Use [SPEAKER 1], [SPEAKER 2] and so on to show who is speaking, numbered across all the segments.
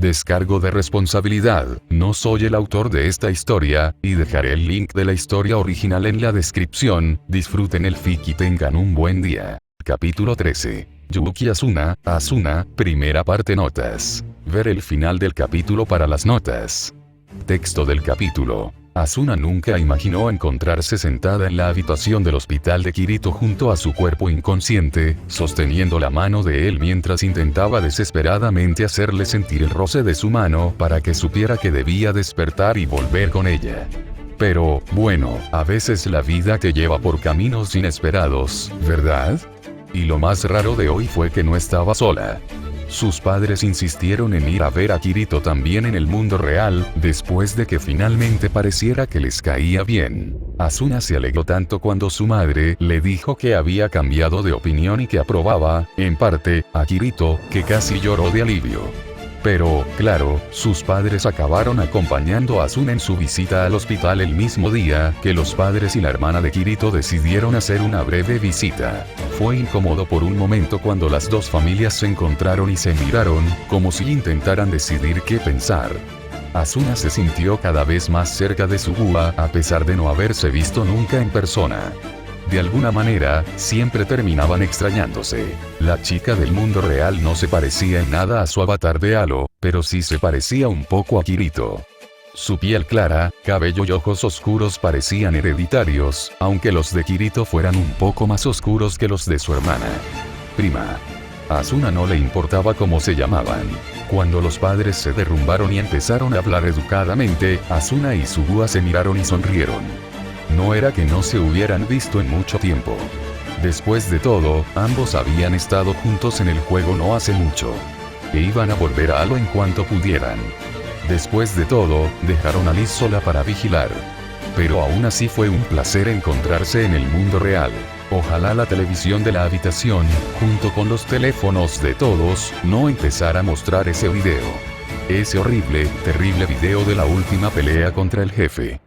[SPEAKER 1] Descargo de responsabilidad, no soy el autor de esta historia, y dejaré el link de la historia original en la descripción. Disfruten el fic y tengan un buen día. Capítulo 13. Yuki Asuna, primera parte. Notas. Ver el final del capítulo para las notas. Texto del capítulo. Asuna nunca imaginó encontrarse sentada en la habitación del hospital de Kirito junto a su cuerpo inconsciente, sosteniendo la mano de él mientras intentaba desesperadamente hacerle sentir el roce de su mano para que supiera que debía despertar y volver con ella. Pero, bueno, a veces la vida te lleva por caminos inesperados, ¿verdad? Y lo más raro de hoy fue que no estaba sola. Sus padres insistieron en ir a ver a Kirito también en el mundo real, después de que finalmente pareciera que les caía bien. Asuna se alegró tanto cuando su madre le dijo que había cambiado de opinión y que aprobaba, en parte, a Kirito, que casi lloró de alivio. Pero, claro, sus padres acabaron acompañando a Asuna en su visita al hospital el mismo día que los padres y la hermana de Kirito decidieron hacer una breve visita. Fue incómodo por un momento cuando las dos familias se encontraron y se miraron, como si intentaran decidir qué pensar. Asuna se sintió cada vez más cerca de su búa a pesar de no haberse visto nunca en persona. De alguna manera, siempre terminaban extrañándose. La chica del mundo real no se parecía en nada a su avatar de Halo, pero sí se parecía un poco a Kirito. Su piel clara, cabello y ojos oscuros parecían hereditarios, aunque los de Kirito fueran un poco más oscuros que los de su hermana. Prima. A Asuna no le importaba cómo se llamaban. Cuando los padres se derrumbaron y empezaron a hablar educadamente, Asuna y su búa se miraron y sonrieron. No era que no se hubieran visto en mucho tiempo. Después de todo, ambos habían estado juntos en el juego no hace mucho. E iban a volver a Halo en cuanto pudieran. Después de todo, dejaron a Liz sola para vigilar. Pero aún así fue un placer encontrarse en el mundo real. Ojalá la televisión de la habitación, junto con los teléfonos de todos, no empezara a mostrar ese video. Ese horrible, terrible video de la última pelea contra el jefe.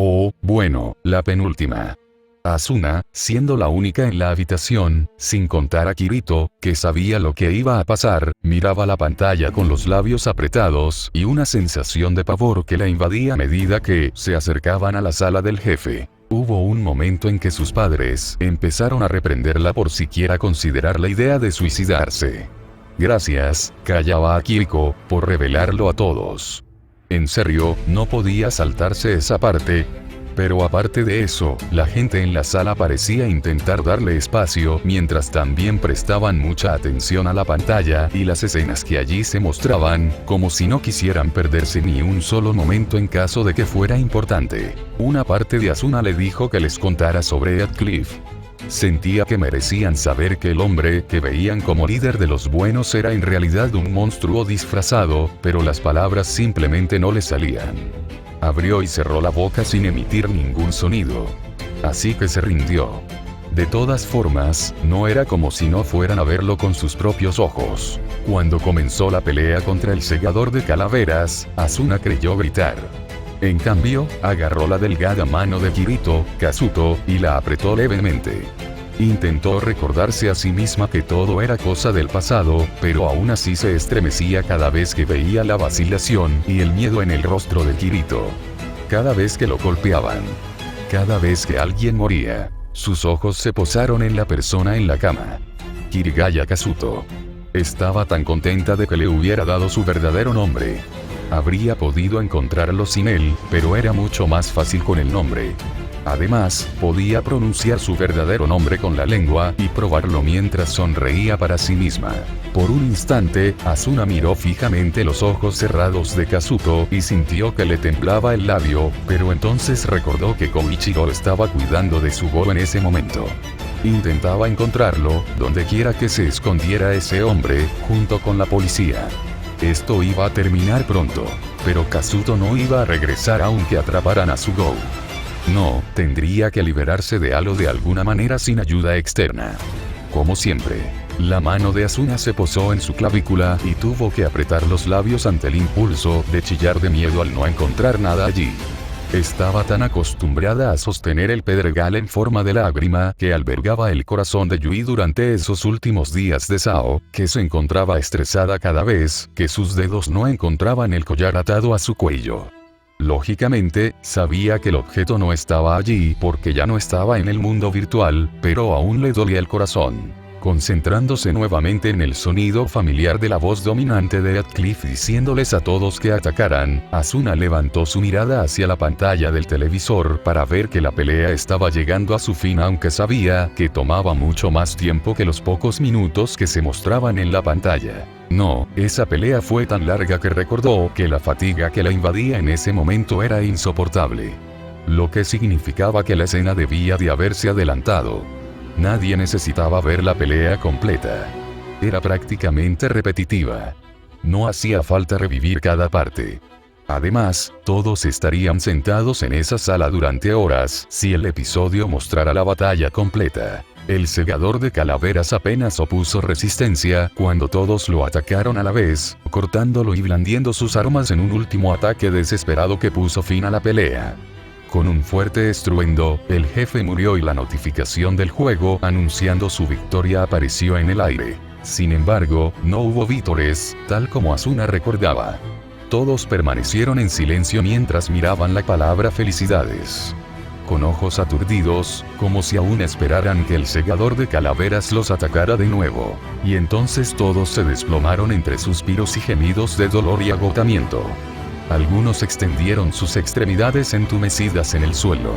[SPEAKER 1] O, bueno, la penúltima. Asuna, siendo la única en la habitación, sin contar a Kirito, que sabía lo que iba a pasar, miraba la pantalla con los labios apretados y una sensación de pavor que la invadía a medida que se acercaban a la sala del jefe. Hubo un momento en que sus padres empezaron a reprenderla por siquiera considerar la idea de suicidarse. Gracias, callaba a Kiriko, por revelarlo a todos. En serio, no podía saltarse esa parte. Pero aparte de eso, la gente en la sala parecía intentar darle espacio mientras también prestaban mucha atención a la pantalla y las escenas que allí se mostraban, como si no quisieran perderse ni un solo momento en caso de que fuera importante. Una parte de Asuna le dijo que les contara sobre Heathcliff. Sentía que merecían saber que el hombre que veían como líder de los buenos era en realidad un monstruo disfrazado, pero las palabras simplemente no le salían. Abrió y cerró la boca sin emitir ningún sonido. Así que se rindió. De todas formas, no era como si no fueran a verlo con sus propios ojos. Cuando comenzó la pelea contra el segador de calaveras, Asuna creyó gritar. En cambio, agarró la delgada mano de Kirito, Kazuto, y la apretó levemente. Intentó recordarse a sí misma que todo era cosa del pasado, pero aún así se estremecía cada vez que veía la vacilación y el miedo en el rostro de Kirito. Cada vez que lo golpeaban. Cada vez que alguien moría. Sus ojos se posaron en la persona en la cama. Kirigaya Kazuto. Estaba tan contenta de que le hubiera dado su verdadero nombre. Habría podido encontrarlo sin él, pero era mucho más fácil con el nombre. Además, podía pronunciar su verdadero nombre con la lengua y probarlo mientras sonreía para sí misma. Por un instante, Asuna miró fijamente los ojos cerrados de Kazuto y sintió que le temblaba el labio, pero entonces recordó que Koichiro estaba cuidando de su go en ese momento. Intentaba encontrarlo, donde quiera que se escondiera ese hombre, junto con la policía. Esto iba a terminar pronto, pero Kazuto no iba a regresar aunque atraparan a su go. No, tendría que liberarse de Halo de alguna manera sin ayuda externa. Como siempre, la mano de Asuna se posó en su clavícula y tuvo que apretar los labios ante el impulso de chillar de miedo al no encontrar nada allí. Estaba tan acostumbrada a sostener el pedregal en forma de lágrima que albergaba el corazón de Yui durante esos últimos días de Sao, que se encontraba estresada cada vez que sus dedos no encontraban el collar atado a su cuello. Lógicamente, sabía que el objeto no estaba allí porque ya no estaba en el mundo virtual, pero aún le dolía el corazón. Concentrándose nuevamente en el sonido familiar de la voz dominante de Radcliffe diciéndoles a todos que atacaran, Asuna levantó su mirada hacia la pantalla del televisor para ver que la pelea estaba llegando a su fin, aunque sabía que tomaba mucho más tiempo que los pocos minutos que se mostraban en la pantalla. No, esa pelea fue tan larga que recordó que la fatiga que la invadía en ese momento era insoportable. Lo que significaba que la escena debía de haberse adelantado. Nadie necesitaba ver la pelea completa. Era prácticamente repetitiva. No hacía falta revivir cada parte. Además, todos estarían sentados en esa sala durante horas si el episodio mostrara la batalla completa. El segador de calaveras apenas opuso resistencia cuando todos lo atacaron a la vez, cortándolo y blandiendo sus armas en un último ataque desesperado que puso fin a la pelea. Con un fuerte estruendo, el jefe murió y la notificación del juego anunciando su victoria apareció en el aire. Sin embargo, no hubo vítores, tal como Asuna recordaba. Todos permanecieron en silencio mientras miraban la palabra felicidades. Con ojos aturdidos, como si aún esperaran que el segador de calaveras los atacara de nuevo. Y entonces todos se desplomaron entre suspiros y gemidos de dolor y agotamiento. Algunos extendieron sus extremidades entumecidas en el suelo.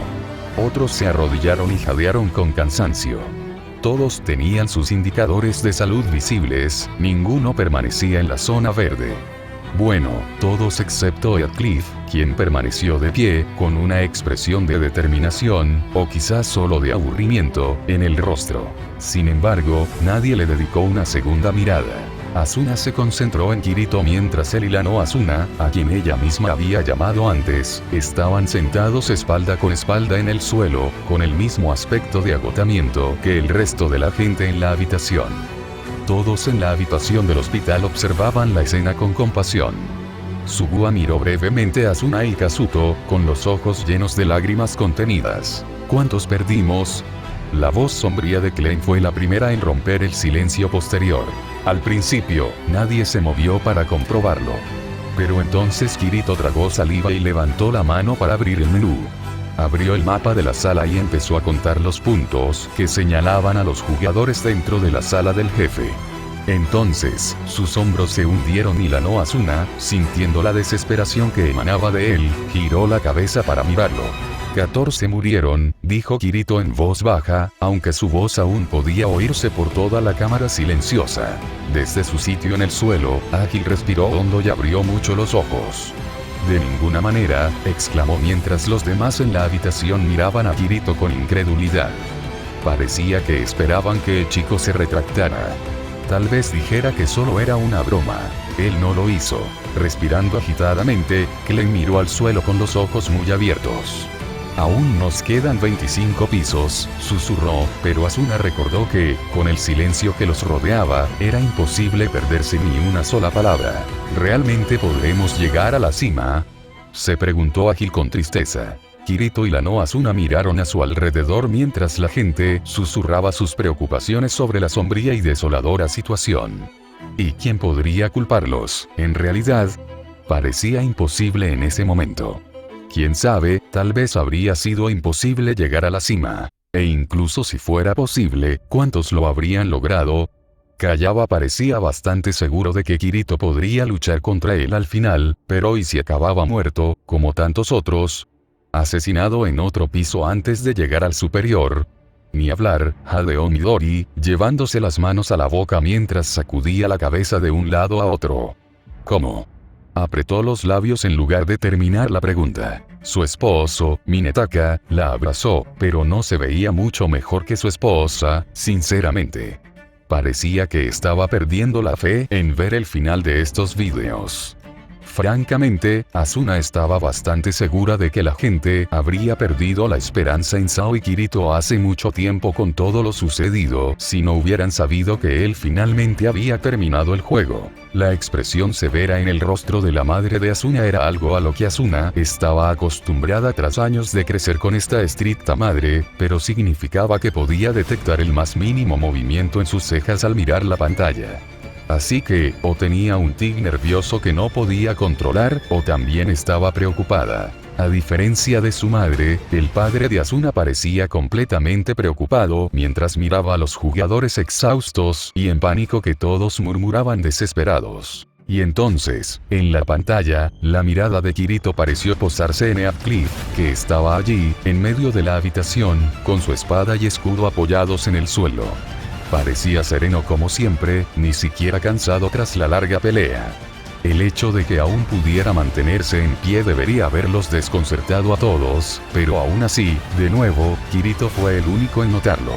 [SPEAKER 1] Otros se arrodillaron y jadearon con cansancio. Todos tenían sus indicadores de salud visibles, ninguno permanecía en la zona verde. Bueno, todos excepto Radcliffe, quien permaneció de pie, con una expresión de determinación, o quizás solo de aburrimiento, en el rostro. Sin embargo, nadie le dedicó una segunda mirada. Asuna se concentró en Kirito mientras él y la no Asuna, a quien ella misma había llamado antes, estaban sentados espalda con espalda en el suelo, con el mismo aspecto de agotamiento que el resto de la gente en la habitación. Todos en la habitación del hospital observaban la escena con compasión. Sugua miró brevemente a Asuna y Kazuto, con los ojos llenos de lágrimas contenidas. ¿Cuántos perdimos? La voz sombría de Klein fue la primera en romper el silencio posterior. Al principio, nadie se movió para comprobarlo. Pero entonces Kirito tragó saliva y levantó la mano para abrir el menú. Abrió el mapa de la sala y empezó a contar los puntos que señalaban a los jugadores dentro de la sala del jefe. Entonces, sus hombros se hundieron y la no Asuna, sintiendo la desesperación que emanaba de él, giró la cabeza para mirarlo. 14 murieron, dijo Kirito en voz baja, aunque su voz aún podía oírse por toda la cámara silenciosa. Desde su sitio en el suelo, Ágil respiró hondo y abrió mucho los ojos. De ninguna manera, exclamó mientras los demás en la habitación miraban a Kirito con incredulidad. Parecía que esperaban que el chico se retractara. Tal vez dijera que solo era una broma. Él no lo hizo. Respirando agitadamente, Klein miró al suelo con los ojos muy abiertos. Aún nos quedan 25 pisos, susurró, pero Asuna recordó que, con el silencio que los rodeaba, era imposible perderse ni una sola palabra. ¿Realmente podremos llegar a la cima? Se preguntó Ágil con tristeza. Kirito y la no Asuna miraron a su alrededor mientras la gente susurraba sus preocupaciones sobre la sombría y desoladora situación. ¿Y quién podría culparlos? En realidad, parecía imposible en ese momento. Quién sabe, tal vez habría sido imposible llegar a la cima. E incluso si fuera posible, ¿cuántos lo habrían logrado? Kayaba parecía bastante seguro de que Kirito podría luchar contra él al final, pero ¿y si acababa muerto, como tantos otros? Asesinado en otro piso antes de llegar al superior. Ni hablar, jadeó Midori, llevándose las manos a la boca mientras sacudía la cabeza de un lado a otro. ¿Cómo? Apretó los labios en lugar de terminar la pregunta. Su esposo, Minetaka, la abrazó, pero no se veía mucho mejor que su esposa, sinceramente. Parecía que estaba perdiendo la fe en ver el final de estos vídeos. Francamente, Asuna estaba bastante segura de que la gente habría perdido la esperanza en Sao y Kirito hace mucho tiempo con todo lo sucedido si no hubieran sabido que él finalmente había terminado el juego. La expresión severa en el rostro de la madre de Asuna era algo a lo que Asuna estaba acostumbrada tras años de crecer con esta estricta madre, pero significaba que podía detectar el más mínimo movimiento en sus cejas al mirar la pantalla. Así que, o tenía un tic nervioso que no podía controlar, o también estaba preocupada. A diferencia de su madre, el padre de Asuna parecía completamente preocupado mientras miraba a los jugadores exhaustos y en pánico que todos murmuraban desesperados. Y entonces, en la pantalla, la mirada de Kirito pareció posarse en Heathcliff, que estaba allí, en medio de la habitación, con su espada y escudo apoyados en el suelo. Parecía sereno como siempre, ni siquiera cansado tras la larga pelea. El hecho de que aún pudiera mantenerse en pie debería haberlos desconcertado a todos, pero aún así, de nuevo, Kirito fue el único en notarlo.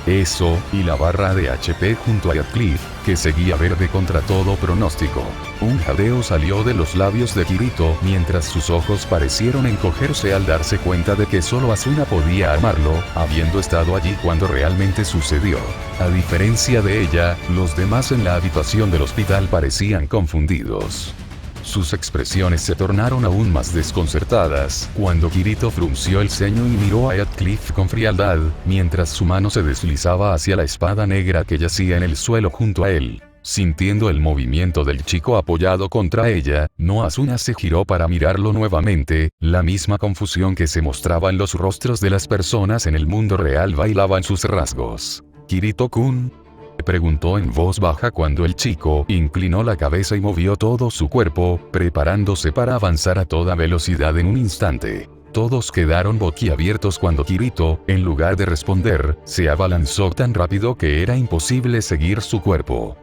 [SPEAKER 1] Eso, y la barra de HP junto a Heathcliff, que seguía verde contra todo pronóstico. Un jadeo salió de los labios de Kirito mientras sus ojos parecieron encogerse al darse cuenta de que solo Asuna podía armarlo, habiendo estado allí cuando realmente sucedió. A diferencia de ella, los demás en la habitación del hospital parecían confundidos. Sus expresiones se tornaron aún más desconcertadas cuando Kirito frunció el ceño y miró a Heathcliff con frialdad, mientras su mano se deslizaba hacia la espada negra que yacía en el suelo junto a él. Sintiendo el movimiento del chico apoyado contra ella, Asuna se giró para mirarlo nuevamente, la misma confusión que se mostraba en los rostros de las personas en el mundo real bailaba en sus rasgos. ¿Kirito-kun?, preguntó en voz baja cuando el chico inclinó la cabeza y movió todo su cuerpo, preparándose para avanzar a toda velocidad en un instante. Todos quedaron boquiabiertos cuando Kirito, en lugar de responder, se abalanzó tan rápido que era imposible seguir su cuerpo.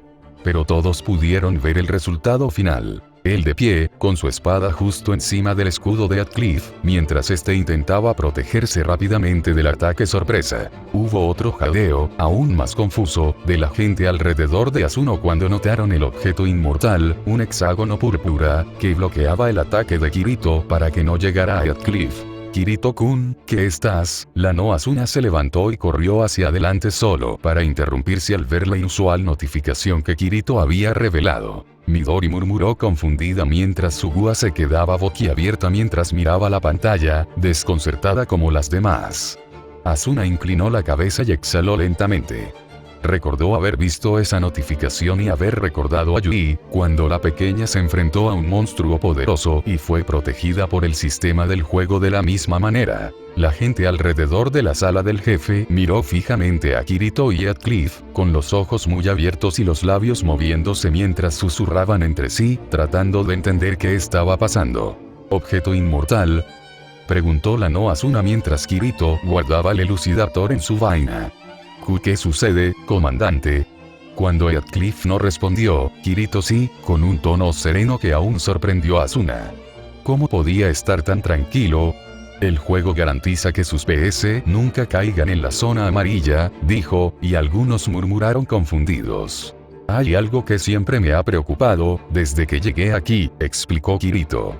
[SPEAKER 1] Pero todos pudieron ver el resultado final. Él de pie, con su espada justo encima del escudo de Heathcliff, mientras este intentaba protegerse rápidamente del ataque sorpresa. Hubo otro jadeo, aún más confuso, de la gente alrededor de Asuna cuando notaron el objeto inmortal, un hexágono púrpura, que bloqueaba el ataque de Kirito para que no llegara a Heathcliff. Kirito-kun, ¿qué estás? Asuna se levantó y corrió hacia adelante solo para interrumpirse al ver la inusual notificación que Kirito había revelado. Midori murmuró confundida mientras Sugua se quedaba boquiabierta mientras miraba la pantalla, desconcertada como las demás. Asuna inclinó la cabeza y exhaló lentamente. Recordó haber visto esa notificación y haber recordado a Yui, cuando la pequeña se enfrentó a un monstruo poderoso y fue protegida por el sistema del juego de la misma manera. La gente alrededor de la sala del jefe miró fijamente a Kirito y Heathcliff, con los ojos muy abiertos y los labios moviéndose mientras susurraban entre sí, tratando de entender qué estaba pasando. ¿Objeto inmortal?, preguntó Asuna mientras Kirito guardaba el elucidador en su vaina. ¿Qué sucede, comandante? Cuando Heathcliff no respondió, Kirito sí, con un tono sereno que aún sorprendió a Asuna. ¿Cómo podía estar tan tranquilo? El juego garantiza que sus PS nunca caigan en la zona amarilla, dijo, y algunos murmuraron confundidos. Hay algo que siempre me ha preocupado, desde que llegué aquí, explicó Kirito.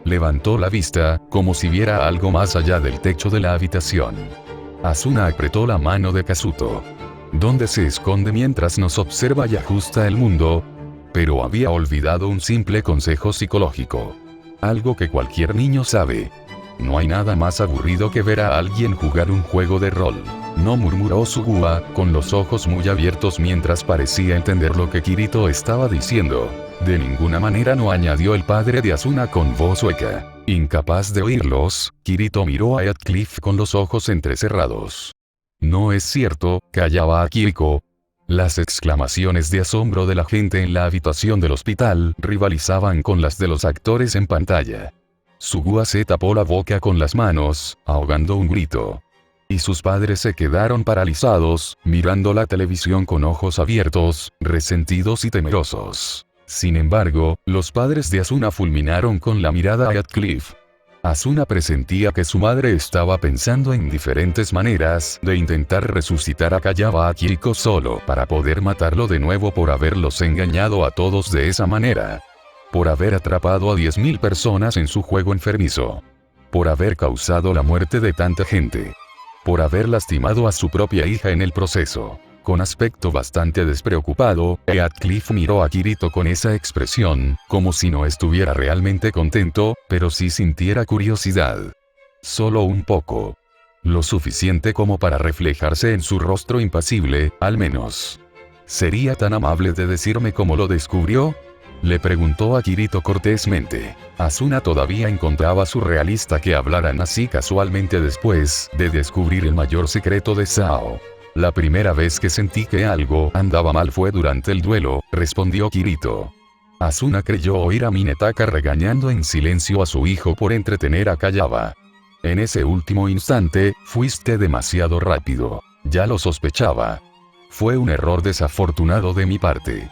[SPEAKER 1] Levantó la vista, como si viera algo más allá del techo de la habitación. Asuna apretó la mano de Kazuto. ¿Dónde se esconde mientras nos observa y ajusta el mundo? Pero había olvidado un simple consejo psicológico. Algo que cualquier niño sabe. No hay nada más aburrido que ver a alguien jugar un juego de rol. No, murmuró Sugua, con los ojos muy abiertos mientras parecía entender lo que Kirito estaba diciendo. De ninguna manera, no, añadió el padre de Asuna con voz hueca. Incapaz de oírlos, Kirito miró a Heathcliff con los ojos entrecerrados. No es cierto, callaba a Kiriko. Las exclamaciones de asombro de la gente en la habitación del hospital rivalizaban con las de los actores en pantalla. Sugua se tapó la boca con las manos, ahogando un grito. Y sus padres se quedaron paralizados, mirando la televisión con ojos abiertos, resentidos y temerosos. Sin embargo, los padres de Asuna fulminaron con la mirada a Heathcliff. Asuna presentía que su madre estaba pensando en diferentes maneras de intentar resucitar a Kayaba Kiriko solo para poder matarlo de nuevo por haberlos engañado a todos de esa manera. Por haber atrapado a 10.000 personas en su juego enfermizo. Por haber causado la muerte de tanta gente. Por haber lastimado a su propia hija en el proceso. Con aspecto bastante despreocupado, Heathcliff miró a Kirito con esa expresión, como si no estuviera realmente contento, pero sí sintiera curiosidad. Solo un poco. Lo suficiente como para reflejarse en su rostro impasible, al menos. ¿Sería tan amable de decirme cómo lo descubrió? Le preguntó a Kirito cortésmente. Asuna todavía encontraba surrealista que hablaran así casualmente después de descubrir el mayor secreto de Sao. La primera vez que sentí que algo andaba mal fue durante el duelo, respondió Kirito. Asuna creyó oír a Minetaka regañando en silencio a su hijo por entretener a Kayaba. En ese último instante, fuiste demasiado rápido. Ya lo sospechaba. Fue un error desafortunado de mi parte.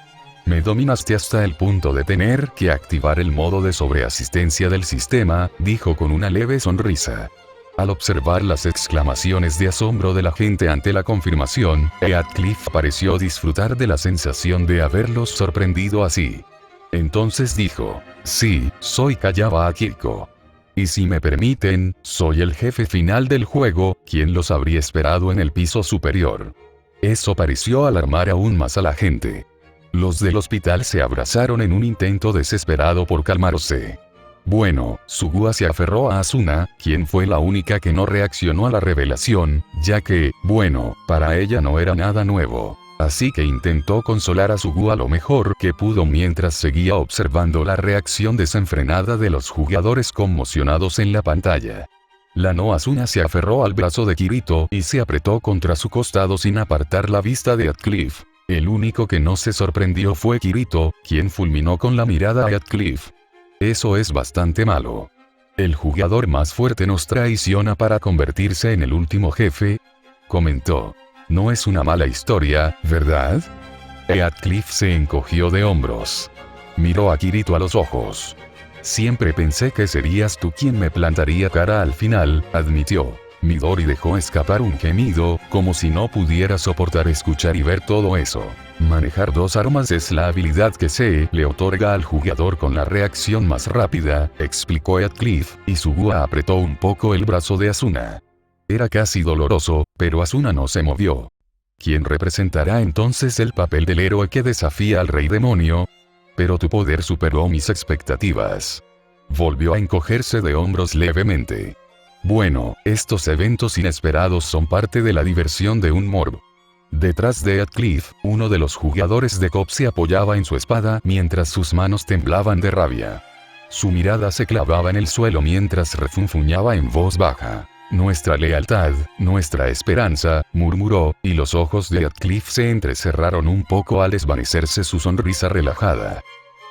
[SPEAKER 1] Me dominaste hasta el punto de tener que activar el modo de sobreasistencia del sistema, dijo con una leve sonrisa. Al observar las exclamaciones de asombro de la gente ante la confirmación, Heathcliff pareció disfrutar de la sensación de haberlos sorprendido así. Entonces dijo, sí, soy Kayaba Akiko. Y si me permiten, soy el jefe final del juego, quien los habría esperado en el piso superior. Eso pareció alarmar aún más a la gente. Los del hospital se abrazaron en un intento desesperado por calmarse. Bueno, Sugua se aferró a Asuna, quien fue la única que no reaccionó a la revelación, ya que, bueno, para ella no era nada nuevo. Así que intentó consolar a Sugua lo mejor que pudo mientras seguía observando la reacción desenfrenada de los jugadores conmocionados en la pantalla. La no Asuna se aferró al brazo de Kirito y se apretó contra su costado sin apartar la vista de Heathcliff. El único que no se sorprendió fue Kirito, quien fulminó con la mirada a Heathcliff. Eso es bastante malo. El jugador más fuerte nos traiciona para convertirse en el último jefe, comentó. No es una mala historia, ¿verdad? Heathcliff se encogió de hombros. Miró a Kirito a los ojos. Siempre pensé que serías tú quien me plantaría cara al final, admitió. Midori dejó escapar un gemido, como si no pudiera soportar escuchar y ver todo eso. Manejar dos armas es la habilidad que se le otorga al jugador con la reacción más rápida, explicó Heathcliff, y Sugua apretó un poco el brazo de Asuna. Era casi doloroso, pero Asuna no se movió. ¿Quién representará entonces el papel del héroe que desafía al rey demonio? Pero tu poder superó mis expectativas. Volvió a encogerse de hombros levemente. Bueno, estos eventos inesperados son parte de la diversión de un morbo. Detrás de Heathcliff, uno de los jugadores de COP se apoyaba en su espada mientras sus manos temblaban de rabia. Su mirada se clavaba en el suelo mientras refunfuñaba en voz baja. Nuestra lealtad, nuestra esperanza, murmuró, y los ojos de Heathcliff se entrecerraron un poco al desvanecerse su sonrisa relajada.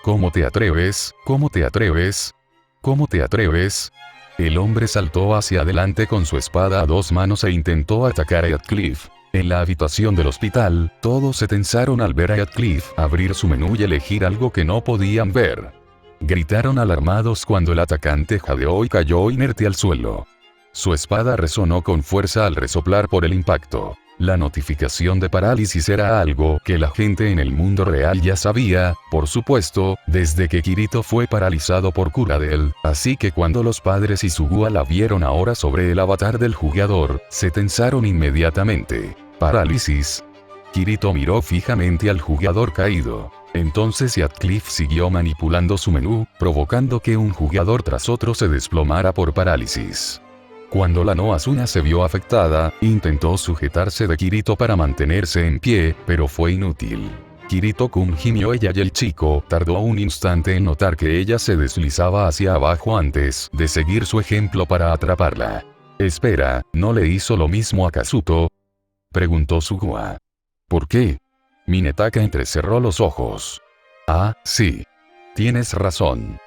[SPEAKER 1] ¿Cómo te atreves? ¿Cómo te atreves? ¿Cómo te atreves? El hombre saltó hacia adelante con su espada a dos manos e intentó atacar a Heathcliff. En la habitación del hospital, todos se tensaron al ver a Heathcliff abrir su menú y elegir algo que no podían ver. Gritaron alarmados cuando el atacante jadeó y cayó inerte al suelo. Su espada resonó con fuerza al resoplar por el impacto. La notificación de parálisis era algo que la gente en el mundo real ya sabía, por supuesto, desde que Kirito fue paralizado por Kuradel, así que cuando los padres y Sugua la vieron ahora sobre el avatar del jugador, se tensaron inmediatamente. ¿Parálisis? Kirito miró fijamente al jugador caído. Entonces Heathcliff siguió manipulando su menú, provocando que un jugador tras otro se desplomara por parálisis. Cuando la no Asuna se vio afectada, intentó sujetarse de Kirito para mantenerse en pie, pero fue inútil. Kirito-kun gimió ella y el chico tardó un instante en notar que ella se deslizaba hacia abajo antes de seguir su ejemplo para atraparla. Espera, ¿no le hizo lo mismo a Kazuto? Preguntó Sugua. ¿Por qué? Minetaka entrecerró los ojos. Ah, sí. Tienes razón.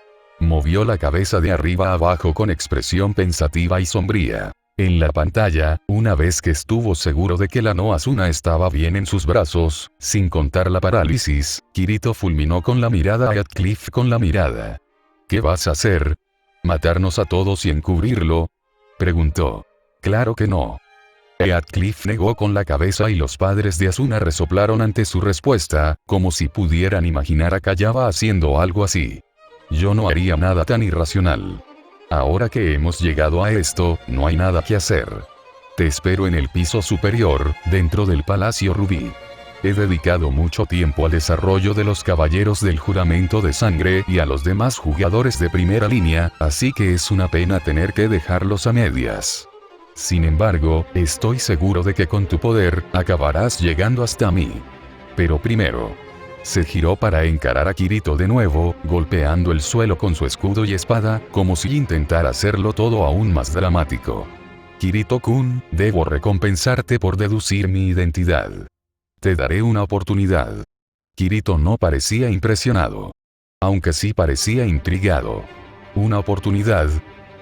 [SPEAKER 1] Movió la cabeza de arriba a abajo con expresión pensativa y sombría. En la pantalla, una vez que estuvo seguro de que la no Asuna estaba bien en sus brazos, sin contar la parálisis, Kirito fulminó con la mirada a Heathcliff con la mirada. ¿Qué vas a hacer? ¿Matarnos a todos y encubrirlo? Preguntó. Claro que no. Heathcliff negó con la cabeza y los padres de Asuna resoplaron ante su respuesta, como si pudieran imaginar a Kayaba haciendo algo así. Yo no haría nada tan irracional. Ahora que hemos llegado a esto, no hay nada que hacer. Te espero en el piso superior, dentro del Palacio Rubí. He dedicado mucho tiempo al desarrollo de los caballeros del juramento de sangre y a los demás jugadores de primera línea, así que es una pena tener que dejarlos a medias. Sin embargo, estoy seguro de que con tu poder, acabarás llegando hasta mí. Pero primero. Se giró para encarar a Kirito de nuevo, golpeando el suelo con su escudo y espada, como si intentara hacerlo todo aún más dramático. Kirito-kun, debo recompensarte por deducir mi identidad. Te daré una oportunidad. Kirito no parecía impresionado. Aunque sí parecía intrigado. ¿Una oportunidad?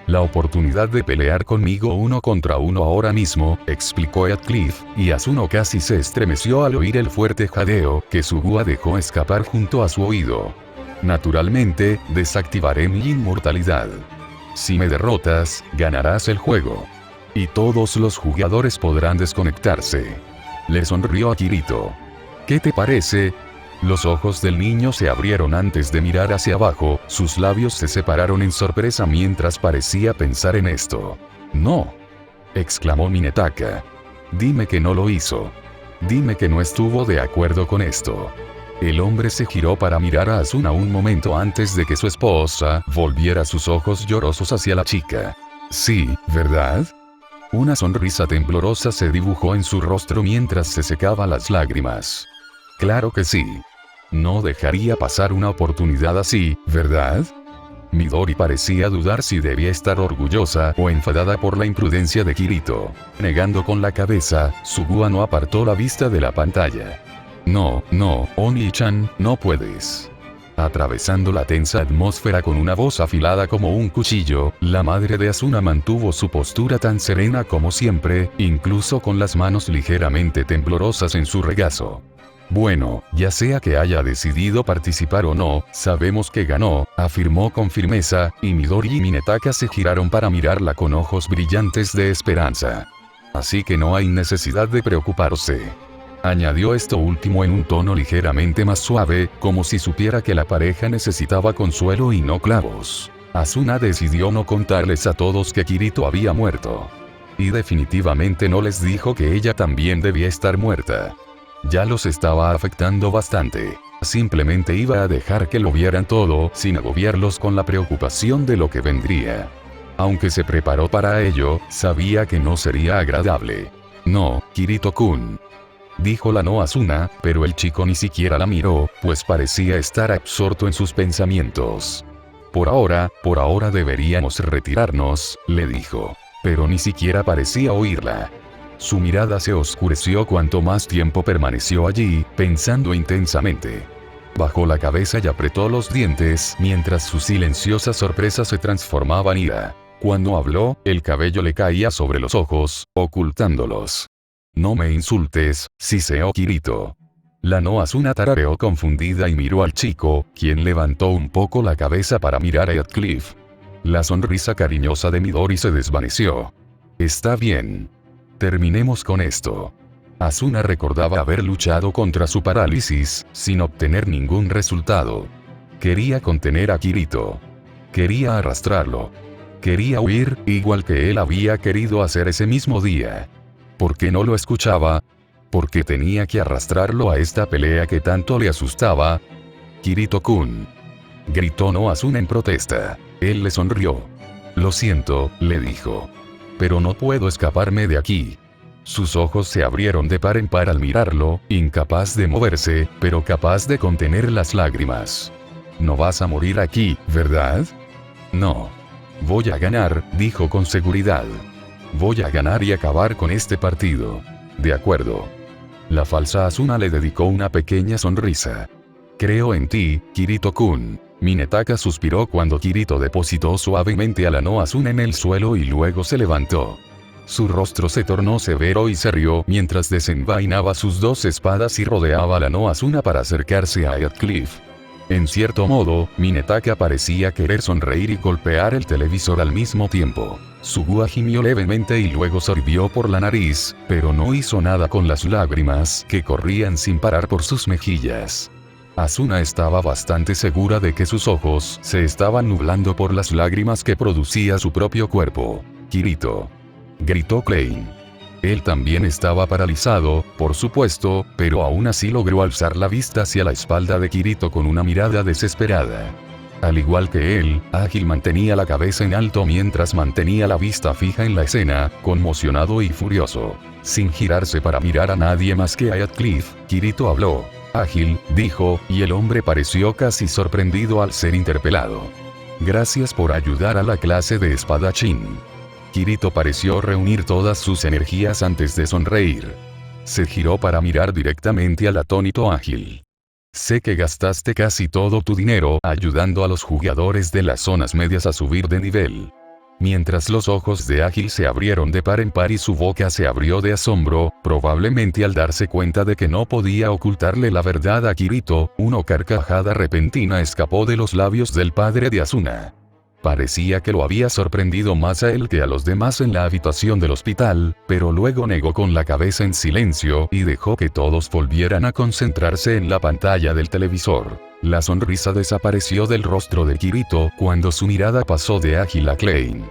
[SPEAKER 1] La oportunidad de pelear conmigo 1 contra 1 ahora mismo, explicó Heathcliff, y Asuno casi se estremeció al oír el fuerte jadeo que Sugua dejó escapar junto a su oído. Naturalmente, desactivaré mi inmortalidad. Si me derrotas, ganarás el juego. Y todos los jugadores podrán desconectarse. Le sonrió a Kirito. ¿Qué te parece? Los ojos del niño se abrieron antes de mirar hacia abajo, sus labios se separaron en sorpresa mientras parecía pensar en esto. «No», exclamó Minetaka. «Dime que no lo hizo. Dime que no estuvo de acuerdo con esto». El hombre se giró para mirar a Asuna un momento antes de que su esposa volviera sus ojos llorosos hacia la chica. «Sí, ¿verdad?». Una sonrisa temblorosa se dibujó en su rostro mientras se secaba las lágrimas. Claro que sí. No dejaría pasar una oportunidad así, ¿verdad? Midori parecía dudar si debía estar orgullosa o enfadada por la imprudencia de Kirito. Negando con la cabeza, Sugua no apartó la vista de la pantalla. No, Oni-chan, no puedes. Atravesando la tensa atmósfera con una voz afilada como un cuchillo, la madre de Asuna mantuvo su postura tan serena como siempre, incluso con las manos ligeramente temblorosas en su regazo. Bueno, ya sea que haya decidido participar o no, sabemos que ganó, afirmó con firmeza, y Midori y Minetaka se giraron para mirarla con ojos brillantes de esperanza. Así que no hay necesidad de preocuparse. Añadió esto último en un tono ligeramente más suave, como si supiera que la pareja necesitaba consuelo y no clavos. Asuna decidió no contarles a todos que Kirito había muerto. Y definitivamente no les dijo que ella también debía estar muerta. Ya los estaba afectando bastante. Simplemente iba a dejar que lo vieran todo sin agobiarlos con la preocupación de lo que vendría. Aunque se preparó para ello, sabía que no sería agradable. No, Kirito-kun. Dijo la no Asuna, pero el chico ni siquiera la miró, pues parecía estar absorto en sus pensamientos. Por ahora deberíamos retirarnos, le dijo. Pero ni siquiera parecía oírla. Su mirada se oscureció cuanto más tiempo permaneció allí, pensando intensamente. Bajó la cabeza y apretó los dientes mientras su silenciosa sorpresa se transformaba en ira. Cuando habló, el cabello le caía sobre los ojos, ocultándolos. «No me insultes, Siseo Kirito». La no Asuna tarareó confundida y miró al chico, quien levantó un poco la cabeza para mirar a Heathcliff. La sonrisa cariñosa de Midori se desvaneció. «Está bien. Terminemos con esto». Asuna recordaba haber luchado contra su parálisis, sin obtener ningún resultado. Quería contener a Kirito. Quería arrastrarlo. Quería huir, igual que él había querido hacer ese mismo día. ¿Por qué no lo escuchaba? ¿Por qué tenía que arrastrarlo a esta pelea que tanto le asustaba? «Kirito-kun», gritó no Asuna en protesta. Él le sonrió. «Lo siento», le dijo. «Pero no puedo escaparme de aquí». Sus ojos se abrieron de par en par al mirarlo, incapaz de moverse, pero capaz de contener las lágrimas. «No vas a morir aquí, ¿verdad?» «No. Voy a ganar», dijo con seguridad. «Voy a ganar y acabar con este partido». «De acuerdo». La falsa Asuna le dedicó una pequeña sonrisa. «Creo en ti, Kirito-kun». Minetaka suspiró cuando Kirito depositó suavemente a la no Asuna en el suelo y luego se levantó. Su rostro se tornó severo y se rió mientras desenvainaba sus dos espadas y rodeaba a la no Asuna para acercarse a Heathcliff. En cierto modo, Minetaka parecía querer sonreír y golpear el televisor al mismo tiempo. Sugua gimió levemente y luego sorbió por la nariz, pero no hizo nada con las lágrimas que corrían sin parar por sus mejillas. Asuna estaba bastante segura de que sus ojos se estaban nublando por las lágrimas que producía su propio cuerpo. «Kirito», gritó Klein. Él también estaba paralizado, por supuesto, pero aún así logró alzar la vista hacia la espalda de Kirito con una mirada desesperada. Al igual que él, Ágil mantenía la cabeza en alto mientras mantenía la vista fija en la escena, conmocionado y furioso. Sin girarse para mirar a nadie más que a Heathcliff, Kirito habló. «Ágil», dijo, y el hombre pareció casi sorprendido al ser interpelado. «Gracias por ayudar a la clase de espadachín». Kirito pareció reunir todas sus energías antes de sonreír. Se giró para mirar directamente al atónito Ágil. «Sé que gastaste casi todo tu dinero ayudando a los jugadores de las zonas medias a subir de nivel». Mientras los ojos de Ágil se abrieron de par en par y su boca se abrió de asombro, probablemente al darse cuenta de que no podía ocultarle la verdad a Kirito, una carcajada repentina escapó de los labios del padre de Asuna. Parecía que lo había sorprendido más a él que a los demás en la habitación del hospital, pero luego negó con la cabeza en silencio y dejó que todos volvieran a concentrarse en la pantalla del televisor. La sonrisa desapareció del rostro de Kirito cuando su mirada pasó de Ágil a Klein.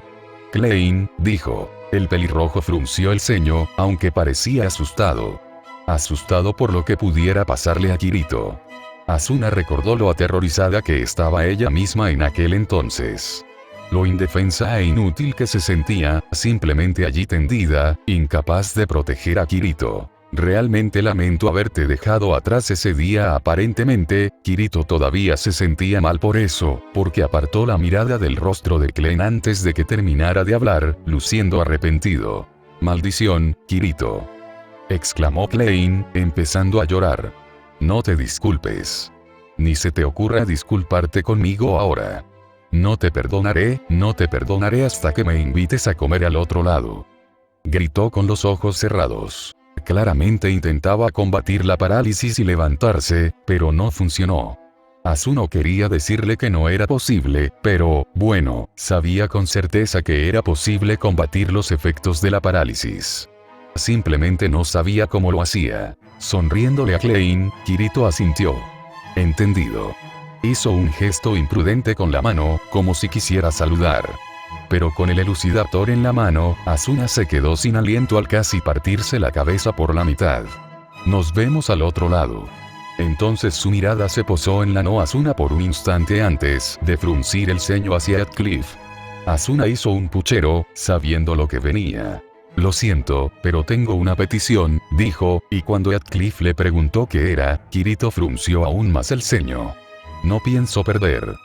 [SPEAKER 1] «Klein», dijo. El pelirrojo frunció el ceño, aunque parecía asustado. Asustado por lo que pudiera pasarle a Kirito. Asuna recordó lo aterrorizada que estaba ella misma en aquel entonces. Lo indefensa e inútil que se sentía, simplemente allí tendida, incapaz de proteger a Kirito. «Realmente lamento haberte dejado atrás ese día». Aparentemente, Kirito todavía se sentía mal por eso, porque apartó la mirada del rostro de Klein antes de que terminara de hablar, luciendo arrepentido. «Maldición, Kirito», exclamó Klein, empezando a llorar. «No te disculpes. Ni se te ocurra disculparte conmigo ahora. No te perdonaré hasta que me invites a comer al otro lado», gritó con los ojos cerrados. Claramente intentaba combatir la parálisis y levantarse, pero no funcionó. Asuno quería decirle que no era posible, pero, bueno, sabía con certeza que era posible combatir los efectos de la parálisis. Simplemente no sabía cómo lo hacía. Sonriéndole a Klein, Kirito asintió. «Entendido». Hizo un gesto imprudente con la mano, como si quisiera saludar. Pero con el elucidador en la mano, Asuna se quedó sin aliento al casi partirse la cabeza por la mitad. «Nos vemos al otro lado». Entonces su mirada se posó en la no Asuna por un instante antes de fruncir el ceño hacia Heathcliff. Asuna hizo un puchero, sabiendo lo que venía. «Lo siento, pero tengo una petición», dijo, y cuando Heathcliff le preguntó qué era, Kirito frunció aún más el ceño. «No pienso perder.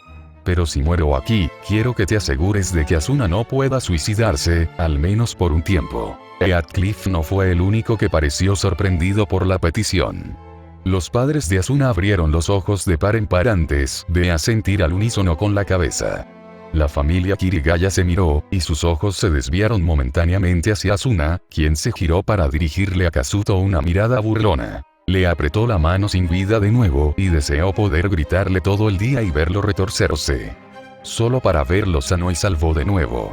[SPEAKER 1] Pero si muero aquí, quiero que te asegures de que Asuna no pueda suicidarse, al menos por un tiempo». Heathcliff no fue el único que pareció sorprendido por la petición. Los padres de Asuna abrieron los ojos de par en par antes de asentir al unísono con la cabeza. La familia Kirigaya se miró, y sus ojos se desviaron momentáneamente hacia Asuna, quien se giró para dirigirle a Kazuto una mirada burlona. Le apretó la mano sin vida de nuevo y deseó poder gritarle todo el día y verlo retorcerse. Solo para verlo sano y salvo de nuevo.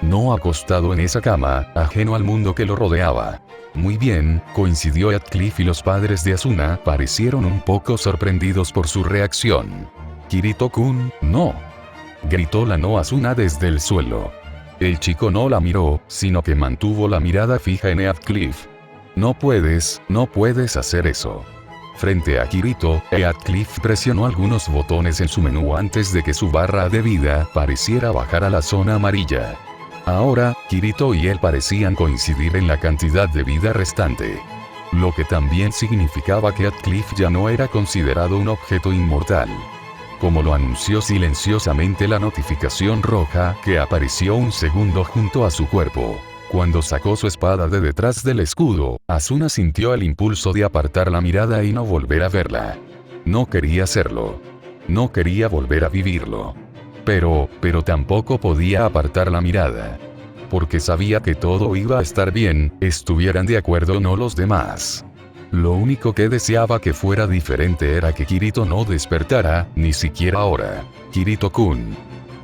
[SPEAKER 1] No acostado en esa cama, ajeno al mundo que lo rodeaba. «Muy bien», coincidió Heathcliff y los padres de Asuna parecieron un poco sorprendidos por su reacción. «Kirito-kun, no», gritó la no Asuna desde el suelo. El chico no la miró, sino que mantuvo la mirada fija en Heathcliff. No puedes hacer eso». Frente a Kirito, Heathcliff presionó algunos botones en su menú antes de que su barra de vida pareciera bajar a la zona amarilla. Ahora, Kirito y él parecían coincidir en la cantidad de vida restante. Lo que también significaba que Heathcliff ya no era considerado un objeto inmortal. Como lo anunció silenciosamente la notificación roja que apareció un segundo junto a su cuerpo. Cuando sacó su espada de detrás del escudo, Asuna sintió el impulso de apartar la mirada y no volver a verla. No quería hacerlo. No quería volver a vivirlo. Pero tampoco podía apartar la mirada. Porque sabía que todo iba a estar bien, estuvieran de acuerdo o no los demás. Lo único que deseaba que fuera diferente era que Kirito no despertara, ni siquiera ahora. «Kirito-kun».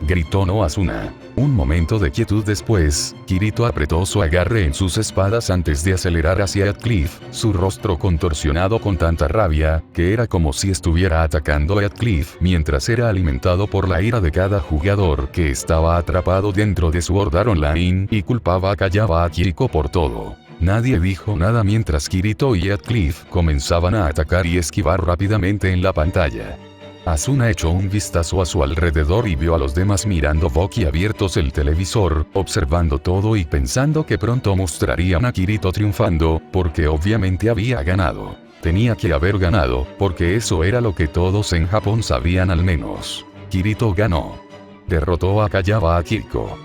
[SPEAKER 1] Gritó no Asuna. Un momento de quietud después, Kirito apretó su agarre en sus espadas antes de acelerar hacia Heathcliff, su rostro contorsionado con tanta rabia, que era como si estuviera atacando a Heathcliff mientras era alimentado por la ira de cada jugador que estaba atrapado dentro de su Sword Art Online y callaba a Kiriko por todo. Nadie dijo nada mientras Kirito y Heathcliff comenzaban a atacar y esquivar rápidamente en la pantalla. Asuna echó un vistazo a su alrededor y vio a los demás mirando boquiabiertos el televisor, observando todo y pensando que pronto mostrarían a Kirito triunfando, porque obviamente había ganado. Tenía que haber ganado, porque eso era lo que todos en Japón sabían al menos. Kirito ganó. Derrotó a Kayaba Akiko.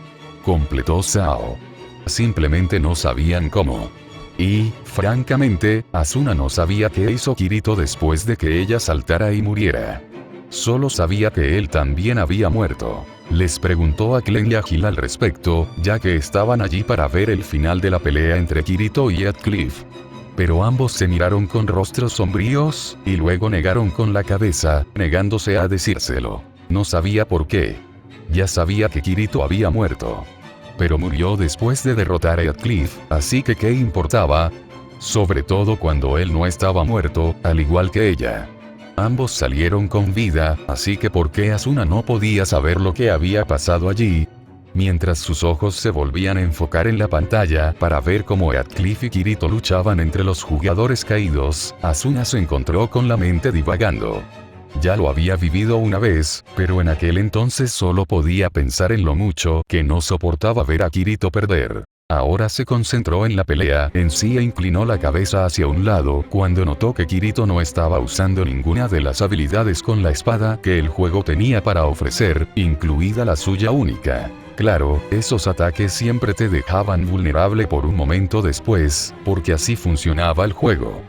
[SPEAKER 1] Completó Sao. Simplemente no sabían cómo. Y, francamente, Asuna no sabía qué hizo Kirito después de que ella saltara y muriera. Solo sabía que él también había muerto. Les preguntó a Glenn y a Gil al respecto, ya que estaban allí para ver el final de la pelea entre Kirito y Heathcliff. Pero ambos se miraron con rostros sombríos, y luego negaron con la cabeza, negándose a decírselo. No sabía por qué. Ya sabía que Kirito había muerto. Pero murió después de derrotar a Heathcliff, así que ¿qué importaba? Sobre todo cuando él no estaba muerto, al igual que ella. Ambos salieron con vida, así que ¿por qué Asuna no podía saber lo que había pasado allí? Mientras sus ojos se volvían a enfocar en la pantalla para ver cómo Heathcliff y Kirito luchaban entre los jugadores caídos, Asuna se encontró con la mente divagando. Ya lo había vivido una vez, pero en aquel entonces solo podía pensar en lo mucho que no soportaba ver a Kirito perder. Ahora se concentró en la pelea en sí e inclinó la cabeza hacia un lado cuando notó que Kirito no estaba usando ninguna de las habilidades con la espada que el juego tenía para ofrecer, incluida la suya única. Claro, esos ataques siempre te dejaban vulnerable por un momento después, porque así funcionaba el juego.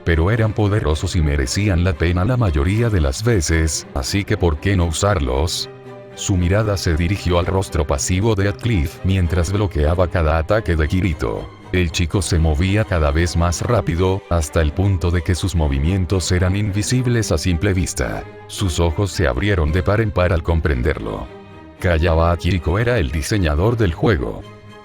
[SPEAKER 1] Pero eran poderosos y merecían la pena la mayoría de las veces, así que ¿por qué no usarlos? Su mirada se dirigió al rostro pasivo de Heathcliff mientras bloqueaba cada ataque de Kirito. El chico se movía cada vez más rápido, hasta el punto de que sus movimientos eran invisibles a simple vista. Sus ojos se abrieron de par en par al comprenderlo. Kayaba Akiko era el diseñador del juego.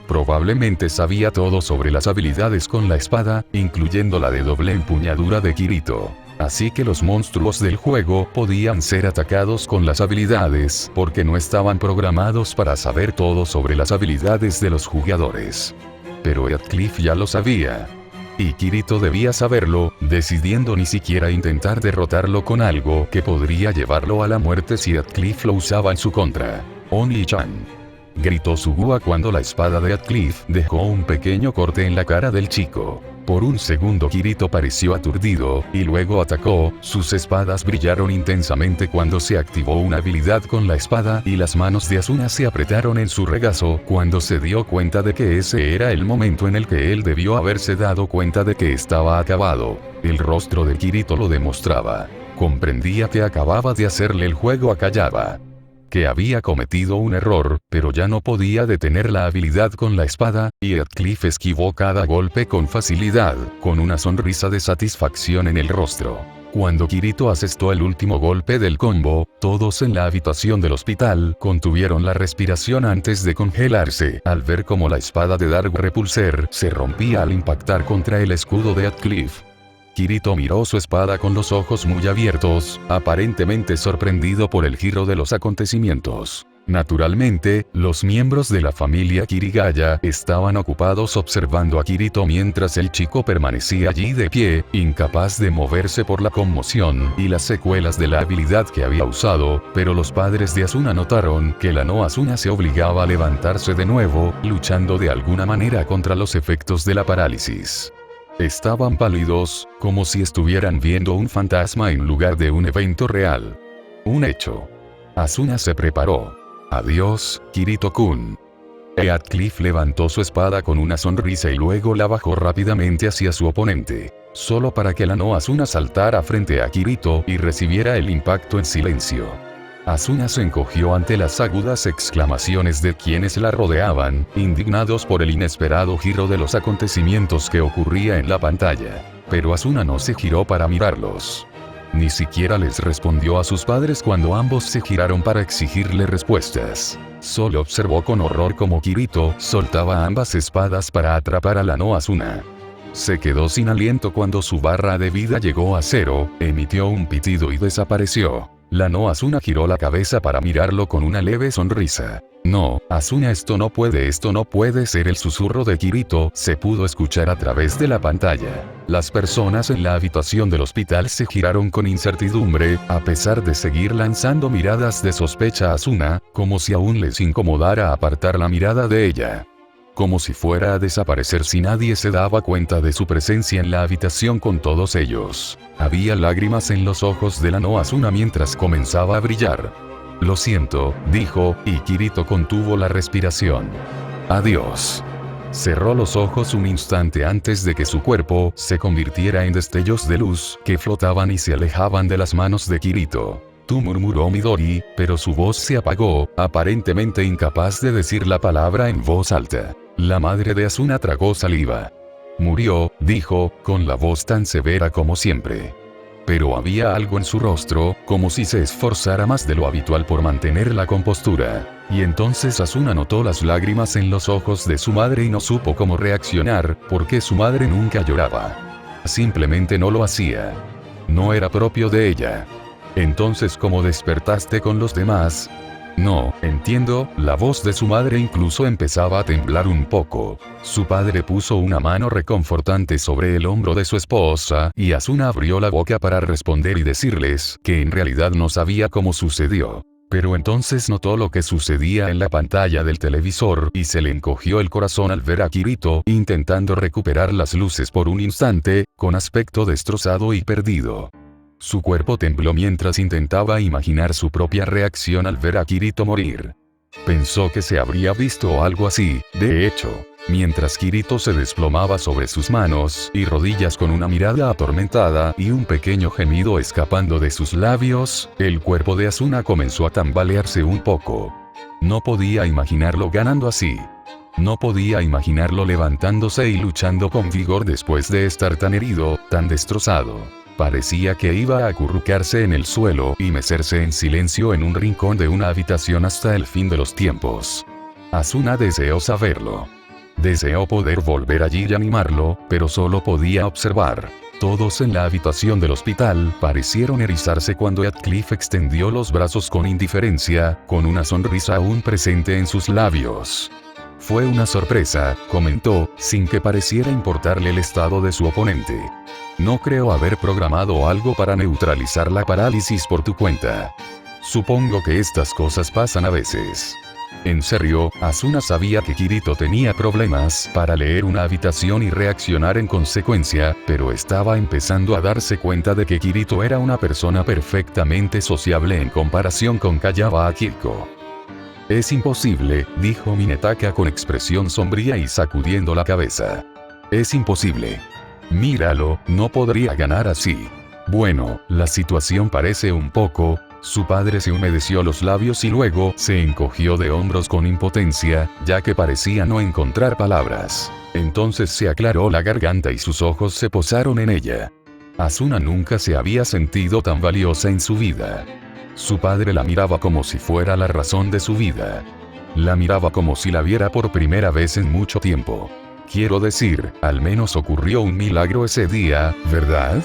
[SPEAKER 1] Probablemente sabía todo sobre las habilidades con la espada, incluyendo la de doble empuñadura de Kirito. Así que los monstruos del juego podían ser atacados con las habilidades porque no estaban programados para saber todo sobre las habilidades de los jugadores. Pero Heathcliff ya lo sabía. Y Kirito debía saberlo, decidiendo ni siquiera intentar derrotarlo con algo que podría llevarlo a la muerte si Heathcliff lo usaba en su contra. Oni-chan. Gritó Sugua cuando la espada de Heathcliff dejó un pequeño corte en la cara del chico. Por un segundo Kirito pareció aturdido, y luego atacó. Sus espadas brillaron intensamente cuando se activó una habilidad con la espada y las manos de Asuna se apretaron en su regazo cuando se dio cuenta de que ese era el momento en el que él debió haberse dado cuenta de que estaba acabado. El rostro de Kirito lo demostraba. Comprendía que acababa de hacerle el juego a Kayaba. Que había cometido un error, pero ya no podía detener la habilidad con la espada, y Heathcliff esquivó cada golpe con facilidad, con una sonrisa de satisfacción en el rostro. Cuando Kirito asestó el último golpe del combo, todos en la habitación del hospital contuvieron la respiración antes de congelarse, al ver cómo la espada de Dark Repulsor se rompía al impactar contra el escudo de Heathcliff. Kirito miró su espada con los ojos muy abiertos, aparentemente sorprendido por el giro de los acontecimientos. Naturalmente, los miembros de la familia Kirigaya estaban ocupados observando a Kirito mientras el chico permanecía allí de pie, incapaz de moverse por la conmoción y las secuelas de la habilidad que había usado, pero los padres de Asuna notaron que la no Asuna se obligaba a levantarse de nuevo, luchando de alguna manera contra los efectos de la parálisis. Estaban pálidos, como si estuvieran viendo un fantasma en lugar de un evento real. Un hecho. Asuna se preparó. Adiós, Kirito-kun. Heathcliff levantó su espada con una sonrisa y luego la bajó rápidamente hacia su oponente, solo para que la no Asuna saltara frente a Kirito y recibiera el impacto en silencio. Asuna se encogió ante las agudas exclamaciones de quienes la rodeaban, indignados por el inesperado giro de los acontecimientos que ocurría en la pantalla. Pero Asuna no se giró para mirarlos. Ni siquiera les respondió a sus padres cuando ambos se giraron para exigirle respuestas. Solo observó con horror cómo Kirito soltaba ambas espadas para atrapar a la no Asuna. Se quedó sin aliento cuando su barra de vida llegó a cero, emitió un pitido y desapareció. La no Asuna giró la cabeza para mirarlo con una leve sonrisa. No, Asuna, esto no puede ser. El susurro de Kirito se pudo escuchar a través de la pantalla. Las personas en la habitación del hospital se giraron con incertidumbre, a pesar de seguir lanzando miradas de sospecha a Asuna, como si aún les incomodara apartar la mirada de ella. Como si fuera a desaparecer si nadie se daba cuenta de su presencia en la habitación con todos ellos. Había lágrimas en los ojos de la no Asuna mientras comenzaba a brillar. Lo siento, dijo, y Kirito contuvo la respiración. Adiós. Cerró los ojos un instante antes de que su cuerpo se convirtiera en destellos de luz que flotaban y se alejaban de las manos de Kirito. Tú, murmuró Midori, pero su voz se apagó, aparentemente incapaz de decir la palabra en voz alta. La madre de Asuna tragó saliva. Murió, dijo, con la voz tan severa como siempre. Pero había algo en su rostro, como si se esforzara más de lo habitual por mantener la compostura. Y entonces Asuna notó las lágrimas en los ojos de su madre y no supo cómo reaccionar, porque su madre nunca lloraba. Simplemente no lo hacía. No era propio de ella. Entonces, ¿cómo despertaste con los demás? No, entiendo, la voz de su madre incluso empezaba a temblar un poco. Su padre puso una mano reconfortante sobre el hombro de su esposa, y Asuna abrió la boca para responder y decirles que en realidad no sabía cómo sucedió. Pero entonces notó lo que sucedía en la pantalla del televisor y se le encogió el corazón al ver a Kirito intentando recuperar las luces por un instante, con aspecto destrozado y perdido. Su cuerpo tembló mientras intentaba imaginar su propia reacción al ver a Kirito morir. Pensó que se habría visto algo así, de hecho, mientras Kirito se desplomaba sobre sus manos y rodillas con una mirada atormentada y un pequeño gemido escapando de sus labios, el cuerpo de Asuna comenzó a tambalearse un poco. No podía imaginarlo ganando así. No podía imaginarlo levantándose y luchando con vigor después de estar tan herido, tan destrozado. Parecía que iba a acurrucarse en el suelo y mecerse en silencio en un rincón de una habitación hasta el fin de los tiempos. Asuna deseó saberlo. Deseó poder volver allí y animarlo, pero solo podía observar. Todos en la habitación del hospital parecieron erizarse cuando Heathcliff extendió los brazos con indiferencia, con una sonrisa aún presente en sus labios. Fue una sorpresa, comentó, sin que pareciera importarle el estado de su oponente. No creo haber programado algo para neutralizar la parálisis por tu cuenta. Supongo que estas cosas pasan a veces. En serio, Asuna sabía que Kirito tenía problemas para leer una habitación y reaccionar en consecuencia, pero estaba empezando a darse cuenta de que Kirito era una persona perfectamente sociable en comparación con Kayaba Akiko. Es imposible, dijo Minetaka con expresión sombría y sacudiendo la cabeza. Es imposible. Míralo, no podría ganar así. Bueno, la situación parece un poco... Su padre se humedeció los labios y luego se encogió de hombros con impotencia, ya que parecía no encontrar palabras. Entonces se aclaró la garganta y sus ojos se posaron en ella. Asuna nunca se había sentido tan valiosa en su vida. Su padre la miraba como si fuera la razón de su vida. La miraba como si la viera por primera vez en mucho tiempo. Quiero decir, al menos ocurrió un milagro ese día, ¿verdad?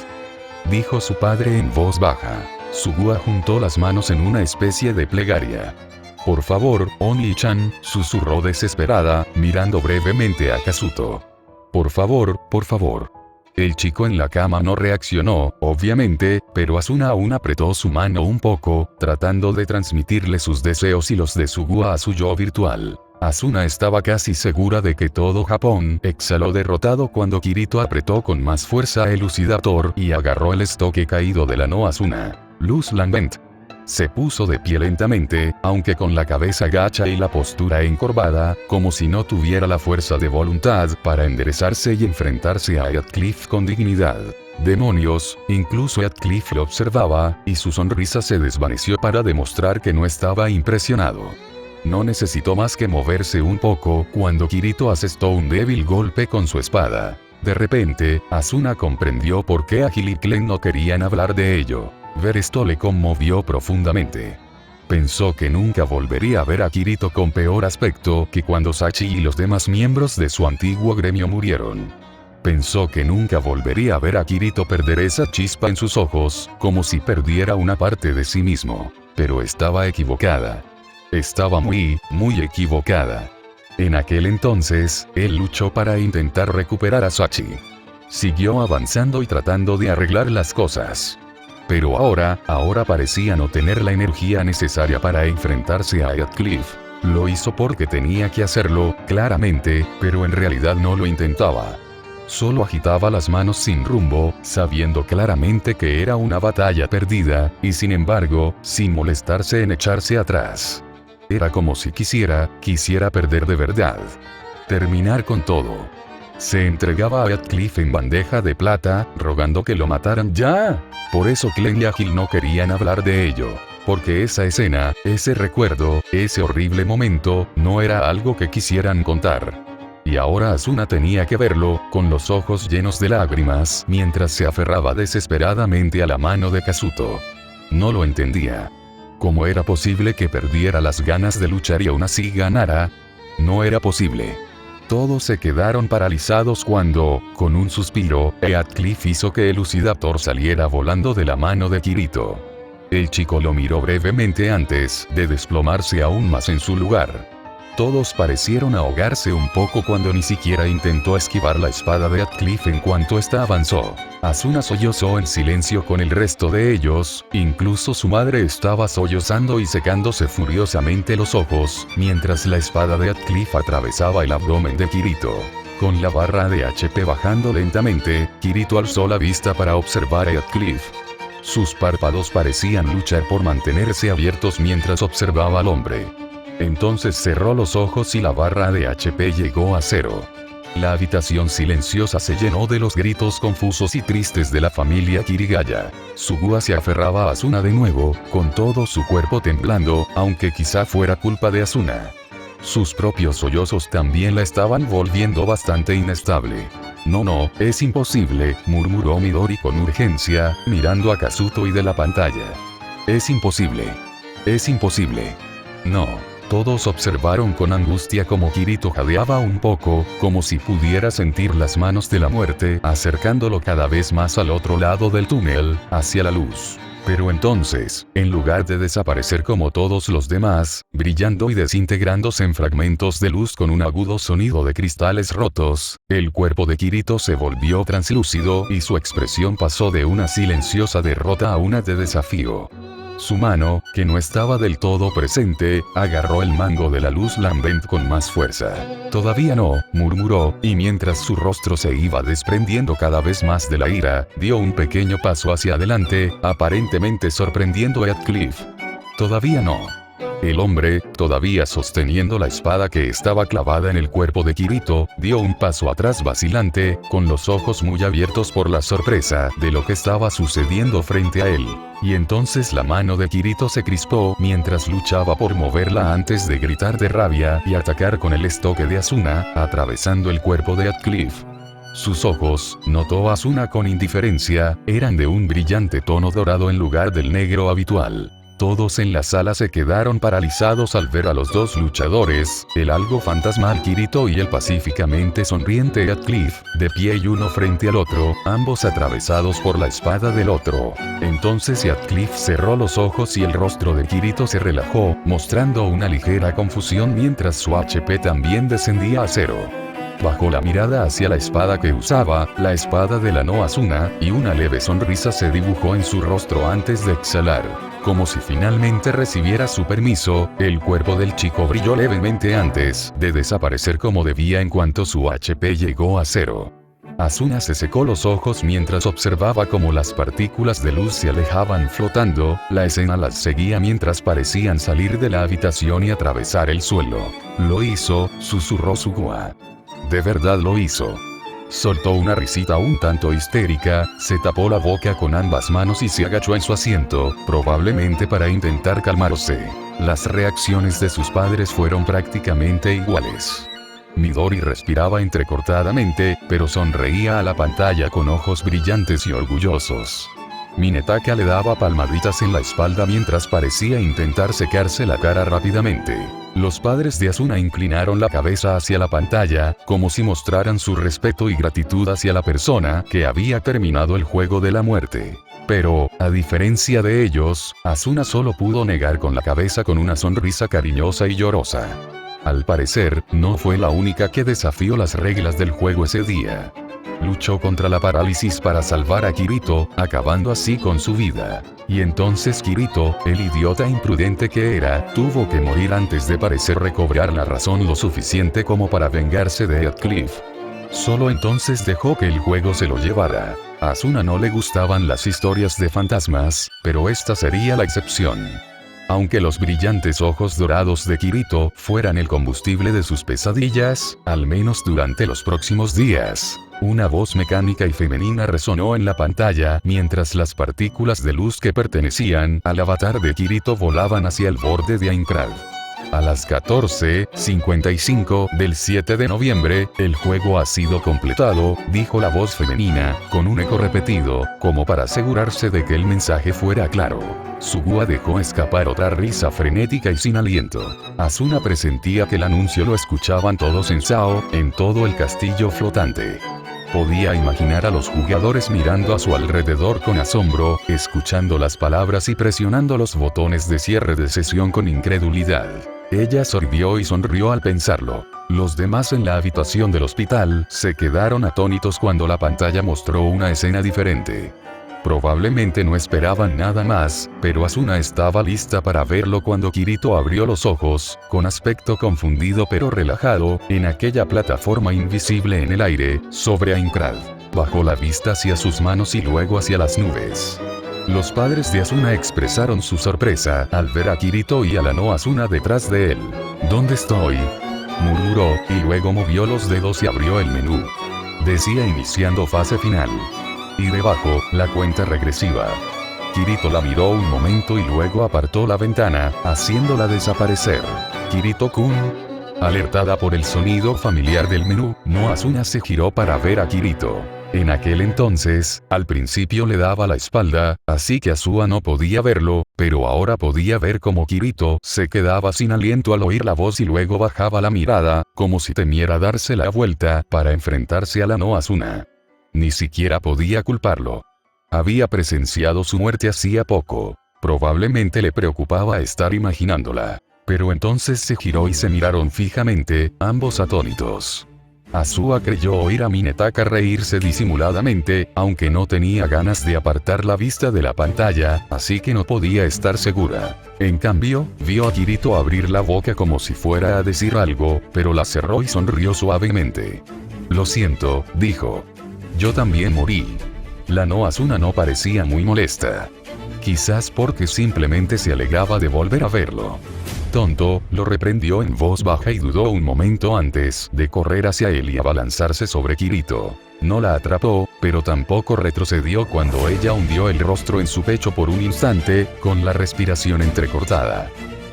[SPEAKER 1] Dijo su padre en voz baja. Sugua juntó las manos en una especie de plegaria. Por favor, Oni-chan, susurró desesperada, mirando brevemente a Kazuto. Por favor, por favor. El chico en la cama no reaccionó, obviamente, pero Asuna aún apretó su mano un poco, tratando de transmitirle sus deseos y los de Sugua a su yo virtual. Asuna estaba casi segura de que todo Japón exhaló derrotado cuando Kirito apretó con más fuerza el elucidador y agarró el estoque caído de la no Asuna. Luz Lambent. Se puso de pie lentamente, aunque con la cabeza gacha y la postura encorvada, como si no tuviera la fuerza de voluntad para enderezarse y enfrentarse a Heathcliff con dignidad. Demonios, incluso Heathcliff lo observaba, y su sonrisa se desvaneció para demostrar que no estaba impresionado. No necesitó más que moverse un poco cuando Kirito asestó un débil golpe con su espada. De repente, Asuna comprendió por qué Agil y Klen no querían hablar de ello. Ver esto le conmovió profundamente. Pensó que nunca volvería a ver a Kirito con peor aspecto que cuando Sachi y los demás miembros de su antiguo gremio murieron. Pensó que nunca volvería a ver a Kirito perder esa chispa en sus ojos, como si perdiera una parte de sí mismo. Pero estaba equivocada. Estaba muy equivocada. En aquel entonces, él luchó para intentar recuperar a Sachi. Siguió avanzando y tratando de arreglar las cosas. Pero ahora parecía no tener la energía necesaria para enfrentarse a Heathcliff. Lo hizo porque tenía que hacerlo, claramente, pero en realidad no lo intentaba. Solo agitaba las manos sin rumbo, sabiendo claramente que era una batalla perdida, y sin embargo, sin molestarse en echarse atrás. Era como si quisiera perder de verdad. Terminar con todo. Se entregaba a Heathcliff en bandeja de plata, rogando que lo mataran ya. Por eso Clem y Agil no querían hablar de ello. Porque esa escena, ese recuerdo, ese horrible momento, no era algo que quisieran contar. Y ahora Asuna tenía que verlo, con los ojos llenos de lágrimas, mientras se aferraba desesperadamente a la mano de Kazuto. No lo entendía. ¿Cómo era posible que perdiera las ganas de luchar y aún así ganara? No era posible. Todos se quedaron paralizados cuando, con un suspiro, Heathcliff hizo que el Lucidaptor saliera volando de la mano de Kirito. El chico lo miró brevemente antes de desplomarse aún más en su lugar. Todos parecieron ahogarse un poco cuando ni siquiera intentó esquivar la espada de Heathcliff en cuanto ésta avanzó. Asuna sollozó en silencio con el resto de ellos, incluso su madre estaba sollozando y secándose furiosamente los ojos, mientras la espada de Heathcliff atravesaba el abdomen de Kirito. Con la barra de HP bajando lentamente, Kirito alzó la vista para observar a Heathcliff. Sus párpados parecían luchar por mantenerse abiertos mientras observaba al hombre. Entonces cerró los ojos y la barra de HP llegó a 0. La habitación silenciosa se llenó de los gritos confusos y tristes de la familia Kirigaya. Sugua se aferraba a Asuna de nuevo, con todo su cuerpo temblando, aunque quizá fuera culpa de Asuna. Sus propios sollozos también la estaban volviendo bastante inestable. No, es imposible, murmuró Midori con urgencia, mirando a Kazuto y de la pantalla. Es imposible. Es imposible. No. Todos observaron con angustia como Kirito jadeaba un poco, como si pudiera sentir las manos de la muerte acercándolo cada vez más al otro lado del túnel, hacia la luz. Pero entonces, en lugar de desaparecer como todos los demás, brillando y desintegrándose en fragmentos de luz con un agudo sonido de cristales rotos, el cuerpo de Kirito se volvió translúcido y su expresión pasó de una silenciosa derrota a una de desafío. Su mano, que no estaba del todo presente, agarró el mango de la luz lambent con más fuerza. Todavía no, murmuró, y mientras su rostro se iba desprendiendo cada vez más de la ira, dio un pequeño paso hacia adelante, aparentemente sorprendiendo a Heathcliff. Todavía no. El hombre, todavía sosteniendo la espada que estaba clavada en el cuerpo de Kirito, dio un paso atrás vacilante, con los ojos muy abiertos por la sorpresa de lo que estaba sucediendo frente a él. Y entonces la mano de Kirito se crispó mientras luchaba por moverla antes de gritar de rabia y atacar con el estoque de Asuna, atravesando el cuerpo de Heathcliff. Sus ojos, notó Asuna con indiferencia, eran de un brillante tono dorado en lugar del negro habitual. Todos en la sala se quedaron paralizados al ver a los dos luchadores, el algo fantasmal Kirito y el pacíficamente sonriente Heathcliff, de pie y uno frente al otro, ambos atravesados por la espada del otro. Entonces Heathcliff cerró los ojos y el rostro de Kirito se relajó, mostrando una ligera confusión mientras su HP también descendía a 0. Bajó la mirada hacia la espada que usaba, la espada de la no Asuna, y una leve sonrisa se dibujó en su rostro antes de exhalar. Como si finalmente recibiera su permiso, el cuerpo del chico brilló levemente antes de desaparecer como debía en cuanto su HP llegó a 0. Asuna se secó los ojos mientras observaba cómo las partículas de luz se alejaban flotando, la escena las seguía mientras parecían salir de la habitación y atravesar el suelo. Lo hizo, susurró Sugua. De verdad lo hizo. Soltó una risita un tanto histérica, se tapó la boca con ambas manos y se agachó en su asiento, probablemente para intentar calmarse. Las reacciones de sus padres fueron prácticamente iguales. Midori respiraba entrecortadamente, pero sonreía a la pantalla con ojos brillantes y orgullosos. Minetaka le daba palmaditas en la espalda mientras parecía intentar secarse la cara rápidamente. Los padres de Asuna inclinaron la cabeza hacia la pantalla, como si mostraran su respeto y gratitud hacia la persona que había terminado el juego de la muerte. Pero, a diferencia de ellos, Asuna solo pudo negar con la cabeza con una sonrisa cariñosa y llorosa. Al parecer, no fue la única que desafió las reglas del juego ese día. Luchó contra la parálisis para salvar a Kirito, acabando así con su vida. Y entonces Kirito, el idiota imprudente que era, tuvo que morir antes de parecer recobrar la razón lo suficiente como para vengarse de Heathcliff. Solo entonces dejó que el juego se lo llevara. A Asuna no le gustaban las historias de fantasmas, pero esta sería la excepción. Aunque los brillantes ojos dorados de Kirito fueran el combustible de sus pesadillas, al menos durante los próximos días, una voz mecánica y femenina resonó en la pantalla mientras las partículas de luz que pertenecían al avatar de Kirito volaban hacia el borde de Aincrad. A las 14:55 del 7 de noviembre, el juego ha sido completado, dijo la voz femenina, con un eco repetido, como para asegurarse de que el mensaje fuera claro. Sugua dejó escapar otra risa frenética y sin aliento. Asuna presentía que el anuncio lo escuchaban todos en Sao, en todo el castillo flotante. Podía imaginar a los jugadores mirando a su alrededor con asombro, escuchando las palabras y presionando los botones de cierre de sesión con incredulidad. Ella sonrió y sonrió al pensarlo. Los demás en la habitación del hospital se quedaron atónitos cuando la pantalla mostró una escena diferente. Probablemente no esperaban nada más, pero Asuna estaba lista para verlo cuando Kirito abrió los ojos, con aspecto confundido pero relajado, en aquella plataforma invisible en el aire, sobre Aincrad. Bajó la vista hacia sus manos y luego hacia las nubes. Los padres de Asuna expresaron su sorpresa al ver a Kirito y a la no Asuna detrás de él. ¿Dónde estoy?, murmuró, y luego movió los dedos y abrió el menú. Decía iniciando fase final. Y debajo, la cuenta regresiva. Kirito la miró un momento y luego apartó la ventana, haciéndola desaparecer. Kirito-kun. Alertada por el sonido familiar del menú, no Asuna se giró para ver a Kirito. En aquel entonces, al principio le daba la espalda, así que Asuna no podía verlo, pero ahora podía ver cómo Kirito se quedaba sin aliento al oír la voz y luego bajaba la mirada, como si temiera darse la vuelta para enfrentarse a la no Asuna. Ni siquiera podía culparlo. Había presenciado su muerte hacía poco. Probablemente le preocupaba estar imaginándola. Pero entonces se giró y se miraron fijamente, ambos atónitos. Asuna creyó oír a Minetaka reírse disimuladamente, aunque no tenía ganas de apartar la vista de la pantalla, así que no podía estar segura. En cambio, vio a Kirito abrir la boca como si fuera a decir algo, pero la cerró y sonrió suavemente. Lo siento, dijo. Yo también morí. La no Asuna no parecía muy molesta. Quizás porque simplemente se alegraba de volver a verlo. Tonto, lo reprendió en voz baja y dudó un momento antes de correr hacia él y abalanzarse sobre Kirito. No la atrapó, pero tampoco retrocedió cuando ella hundió el rostro en su pecho por un instante, con la respiración entrecortada.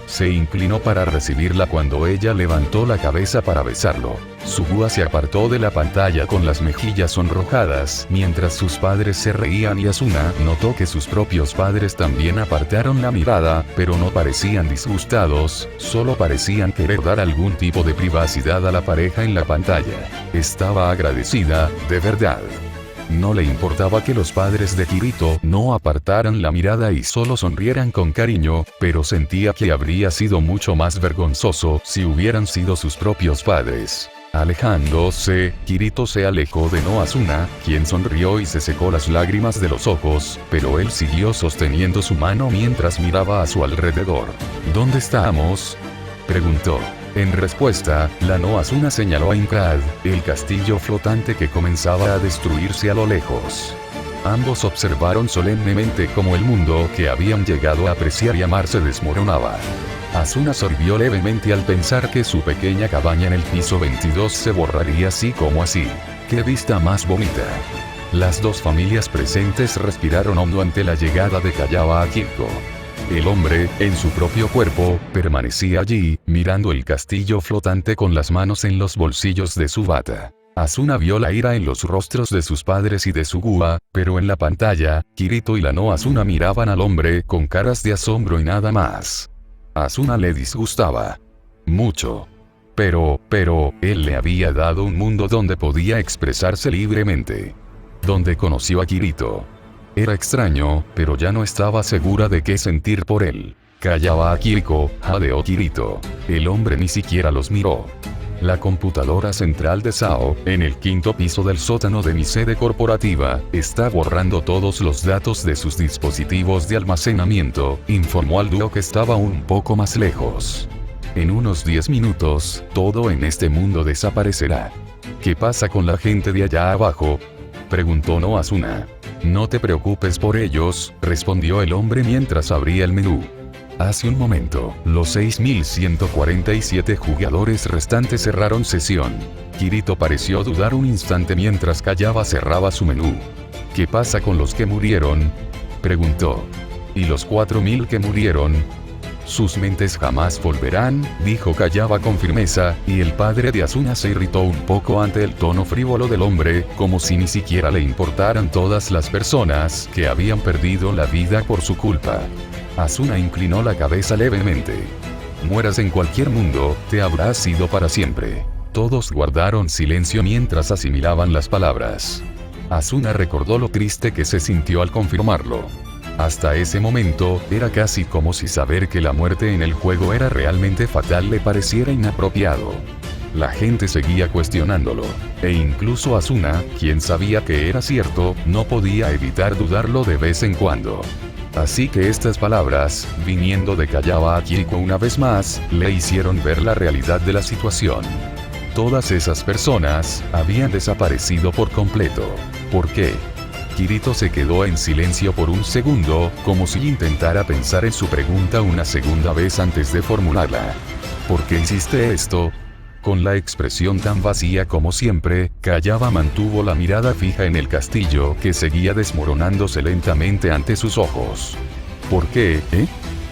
[SPEAKER 1] Se inclinó para recibirla cuando ella levantó la cabeza para besarlo. Sugua se apartó de la pantalla con las mejillas sonrojadas, mientras sus padres se reían y Asuna notó que sus propios padres también apartaron la mirada, pero no parecían disgustados, solo parecían querer dar algún tipo de privacidad a la pareja en la pantalla. Estaba agradecida, de verdad. No le importaba que los padres de Kirito no apartaran la mirada y solo sonrieran con cariño, pero sentía que habría sido mucho más vergonzoso si hubieran sido sus propios padres. Alejándose, Kirito se alejó de no Asuna, quien sonrió y se secó las lágrimas de los ojos, pero él siguió sosteniendo su mano mientras miraba a su alrededor. ¿Dónde estamos?, preguntó. En respuesta, la no Asuna señaló a Aincrad, el castillo flotante que comenzaba a destruirse a lo lejos. Ambos observaron solemnemente cómo el mundo que habían llegado a apreciar y amar se desmoronaba. Asuna sonrió levemente al pensar que su pequeña cabaña en el piso 22 se borraría así como así. ¡Qué vista más bonita! Las dos familias presentes respiraron hondo ante la llegada de Kayawa Akiko. El hombre, en su propio cuerpo, permanecía allí, mirando el castillo flotante con las manos en los bolsillos de su bata. Asuna vio la ira en los rostros de sus padres y de Sugua, pero en la pantalla, Kirito y la no Asuna miraban al hombre con caras de asombro y nada más. Asuna le disgustaba mucho. Pero, él le había dado un mundo donde podía expresarse libremente. Donde conoció a Kirito. Era extraño, pero ya no estaba segura de qué sentir por él. Callaba a Kiriko, jadeó Kirito. El hombre ni siquiera los miró. La computadora central de Sao, en el 5º piso del sótano de mi sede corporativa, está borrando todos los datos de sus dispositivos de almacenamiento, informó al dúo que estaba un poco más lejos. En unos 10 minutos, todo en este mundo desaparecerá. ¿Qué pasa con la gente de allá abajo?, preguntó no Asuna. No te preocupes por ellos, respondió el hombre mientras abría el menú. Hace un momento, los 6.147 jugadores restantes cerraron sesión. Kirito pareció dudar un instante mientras Kayaba cerraba su menú. ¿Qué pasa con los que murieron?, preguntó. ¿Y los 4.000 que murieron? Sus mentes jamás volverán, dijo Kayaba con firmeza, y el padre de Asuna se irritó un poco ante el tono frívolo del hombre, como si ni siquiera le importaran todas las personas que habían perdido la vida por su culpa. Asuna inclinó la cabeza levemente. Mueras en cualquier mundo, te habrá sido para siempre. Todos guardaron silencio mientras asimilaban las palabras. Asuna recordó lo triste que se sintió al confirmarlo. Hasta ese momento, era casi como si saber que la muerte en el juego era realmente fatal le pareciera inapropiado. La gente seguía cuestionándolo, e incluso Asuna, quien sabía que era cierto, no podía evitar dudarlo de vez en cuando. Así que estas palabras, viniendo de Kayaba a Kiriko una vez más, le hicieron ver la realidad de la situación. Todas esas personas, habían desaparecido por completo. ¿Por qué? Kirito se quedó en silencio por un segundo, como si intentara pensar en su pregunta una segunda vez antes de formularla. ¿Por qué hiciste esto? Con la expresión tan vacía como siempre, Kayaba mantuvo la mirada fija en el castillo que seguía desmoronándose lentamente ante sus ojos. ¿Por qué,